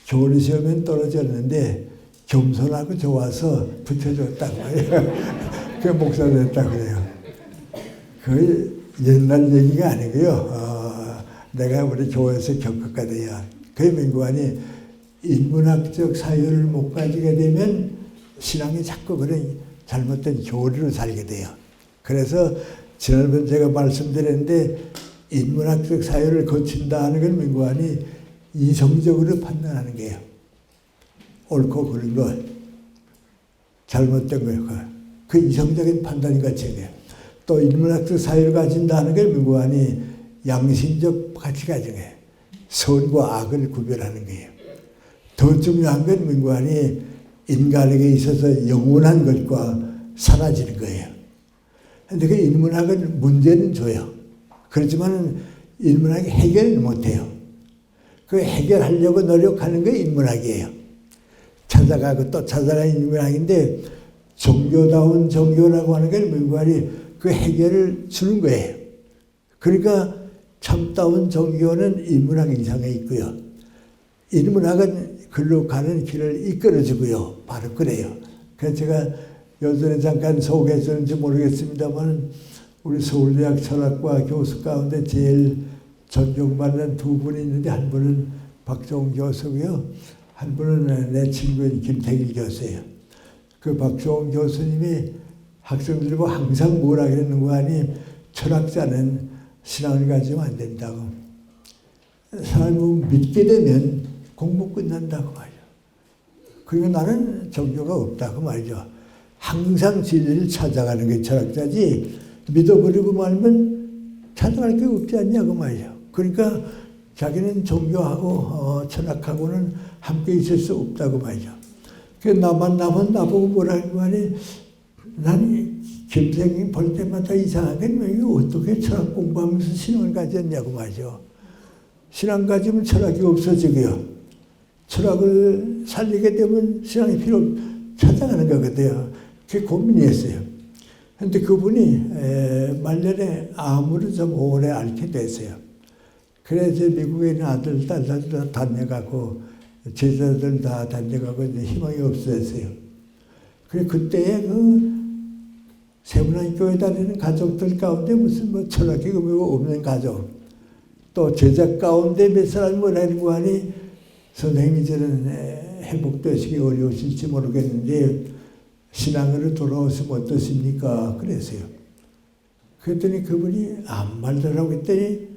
교리 시험엔 떨어졌는데 겸손하고 좋아서 붙여줬다고 해요. 그 목사 됐다고 그래요. 그 옛날 얘기가 아니고요. 내가 우리 교회에서 겪었거든요. 그 민구안이 인문학적 사유를 못 가지게 되면 신앙이 자꾸 그런 잘못된 교리로 살게 돼요. 그래서 지난번 제가 말씀드렸는데 인문학적 사유를 거친다 하는 건 민구안이 이성적으로 판단하는 거예요. 옳고 그른 것, 잘못된 거예요. 그 이성적인 판단이 거친 거예요. 또 인문학적 사유를 가진다 하는 게 민구안이 양심적 가치가 중요해요. 선과 악을 구별하는 거예요. 더 중요한 건 민구안이 인간에게 있어서 영원한 것과 사라지는 거예요. 그런데 그 인문학은 문제는 줘요. 그렇지만 인문학이 해결을 못해요. 그 해결하려고 노력하는 게 인문학이에요. 찾아가고 또 찾아가는 인문학인데 종교다운 종교라고 하는 게 뭔가니 그 해결을 주는 거예요. 그러니까 참다운 종교는 인문학 이상에 있고요. 인문학은 글로 가는 길을 이끌어주고요. 바로 그래요. 그래서 제가 요전에 잠깐 소개했었는지 모르겠습니다만 우리 서울대학 철학과 교수 가운데 제일 존경받는 두 분이 있는데 한 분은 박종훈 교수고요. 한 분은 내 친구인 김태길 교수예요. 그 박종훈 교수님이 학생들과 항상 뭐라 그랬는 거 아니 철학자는 신앙을 가지면 안 된다고. 사람은 믿게 되면 공부 끝난다고 말이죠. 그리고 나는 종교가 없다고 말이죠. 항상 진리를 찾아가는 게 철학자지 믿어버리고 말면 찾아갈 게 없지 않냐고 말이죠. 그러니까 자기는 종교하고 철학하고는 함께 있을 수 없다고 말이죠. 그래서 나만 나보고 뭐라고 하니 난 김생이 볼 때마다 이상하게 왜 어떻게 철학 공부하면서 신앙을 가졌냐고 말이죠. 신앙 가지면 철학이 없어지고요. 철학을 살리게 되면 신앙이 필요 찾아가는 거거든요. 그게 고민이었어요. 그런데 그분이 말년에 암으로 좀 오래 앓게 됐어요. 그래서 미국에 있는 아들, 딸들 다 다녀가고 제자들 다 다녀가고 이제 희망이 없어졌어요. 그래 그때에 그 세문안교회 다니는 가족들 가운데 무슨 뭐 철학이 없는 가족, 또 제자 가운데 몇 사람이 뭐라는 거 하니 선생님이 저는 회복되시기 어려우실지 모르겠는데 신앙으로 돌아오시면 어떠십니까? 그랬어요. 그랬더니 그분이 아무 말도 안 하고 했더니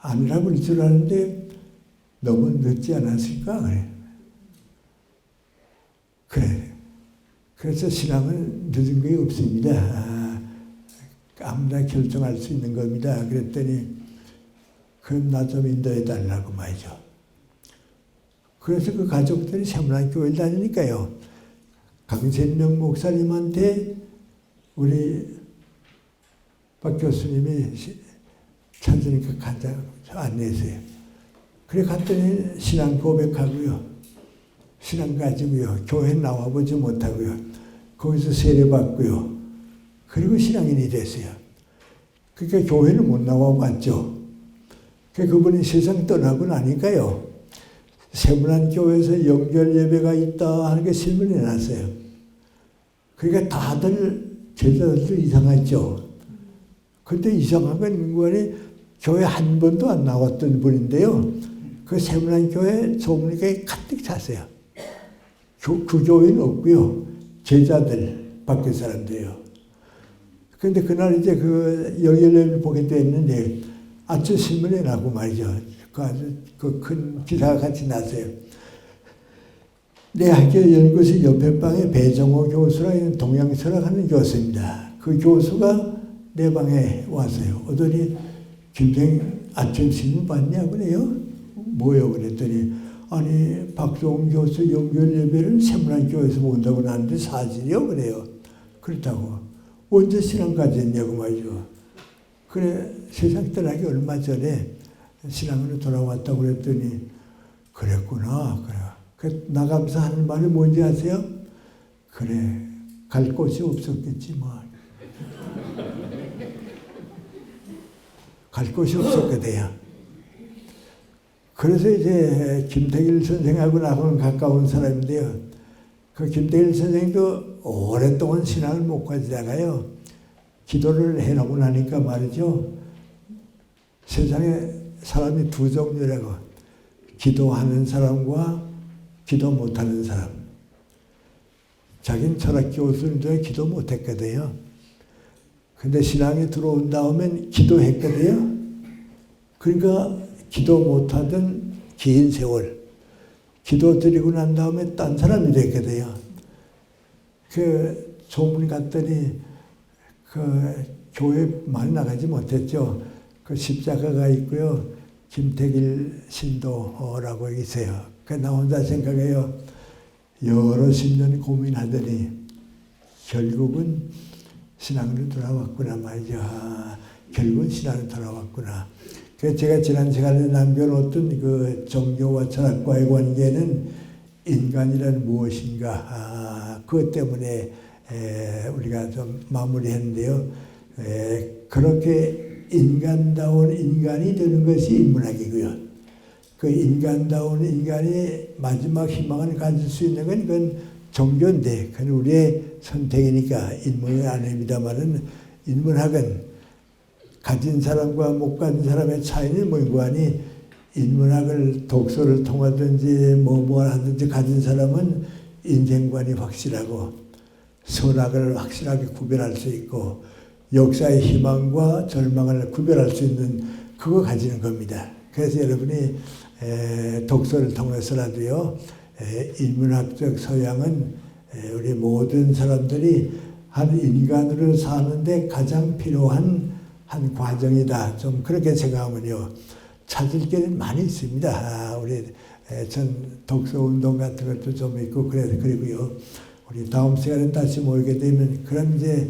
아니라고 그럴 줄 아는데 너무 늦지 않았을까? 그래. 그래서 신앙은 늦은 게 없습니다. 아무나 결정할 수 있는 겁니다. 그랬더니 그럼 나 좀 인도해 달라고 말이죠. 그래서 그 가족들이 세문안교회를 다니니까요. 강신명 목사님한테 우리 박 교수님이 찾으니까 가자 안내했어요. 그래 갔더니 신앙 고백하고요. 신앙 가지고요. 교회 나와보지 못하고요. 거기서 세례받고요. 그리고 신앙인이 됐어요. 그러니까 교회는 못 나와봤죠. 그분이 세상 떠나고 나니까요. 세문안교회에서 연결 예배가 있다 하는 게 신문이 났어요. 그러니까 다들 제자들도 이상했죠. 근데 이상한 건 인간이 교회 한 번도 안 나왔던 분인데요. 그 세문안교회 소문이 가득 찼어요. 그 교회는 없고요. 제자들, 밖에 사람들이요. 그런데 그날 이제 그 연결예배를 보게 됐는데 아침 신문에 나고 말이죠. 그 아주 그 큰 기사가 같이 났어요. 내 학교 연구실 옆에 방에 배정호 교수라는 동양철학하는 교수입니다. 그 교수가 내 방에 왔어요. 오더니 김생 아침 신문 봤냐 그래요? 뭐요? 그랬더니 아니 박종훈 교수 연결 예배를 세문안교회에서 본다고 나는데 사실이요? 그래요. 그렇다고. 언제 신앙 가졌냐고 말이죠. 그래 세상 떠나기 얼마 전에 신앙으로 돌아왔다고 그랬더니 그랬구나. 그래. 나가면서 하는 말이 뭔지 아세요? 그래 갈 곳이 없었겠지만 갈 곳이 없었거든요. 그래서 이제 김태길 선생하고 나하고는 가까운 사람인데요. 그 김태길 선생도 오랫동안 신앙을 못 가지다가요. 기도를 해놓고 나니까 말이죠. 세상에 사람이 두 종류라고. 기도하는 사람과 기도 못하는 사람. 자기는 철학 교수인데 기도 못했거든요. 근데 신앙에 들어온 다음엔 기도했거든요. 그러니까 기도 못하던 긴 세월. 기도 드리고 난 다음에 딴 사람이 됐거든요. 그 소문 갔더니 그 교회 많이 나가지 못했죠. 그 십자가가 있고요. 김태길 신도라고 있어요. 그 나 혼자 생각해요. 여러 10년 고민하더니 결국은 신앙으로 돌아왔구나 말이죠. 결국은 신앙으로 돌아왔구나. 그래서 제가 지난 시간에 남겨놓았던 그 종교와 철학과의 관계는 인간이란 무엇인가 그것 때문에 우리가 좀 마무리했는데요. 그렇게 인간다운 인간이 되는 것이 인문학이고요. 그 인간다운 인간의 마지막 희망을 가질 수 있는 건 그건 종교인데 그건 우리의 선택이니까 인문은 아닙니다만은 인문학은 가진 사람과 못 가진 사람의 차이는 뭔가 하니 인문학을 독서를 통하든지 뭐 하든지 가진 사람은 인생관이 확실하고 선악을 확실하게 구별할 수 있고 역사의 희망과 절망을 구별할 수 있는 그거 가지는 겁니다. 그래서 여러분이 독서를 통해서라도요 인문학적 소양은 우리 모든 사람들이 한 인간으로 사는데 가장 필요한 한 과정이다. 좀 그렇게 생각하면요 찾을 게 많이 있습니다. 우리 전 독서 운동 같은 것도 좀 있고 그리고요 우리 다음 시간에 다시 모이게 되면 그런 이제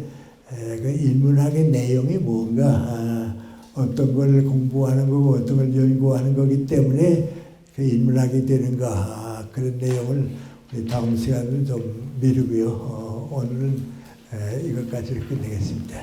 그 인문학의 내용이 뭔가 어떤 걸 공부하는 거고 어떤 걸 연구하는 거기 때문에 그 인문학이 되는가 그런 내용을 우리 다음 시간은 좀 미루고요. 오늘은 이것까지 끝내겠습니다.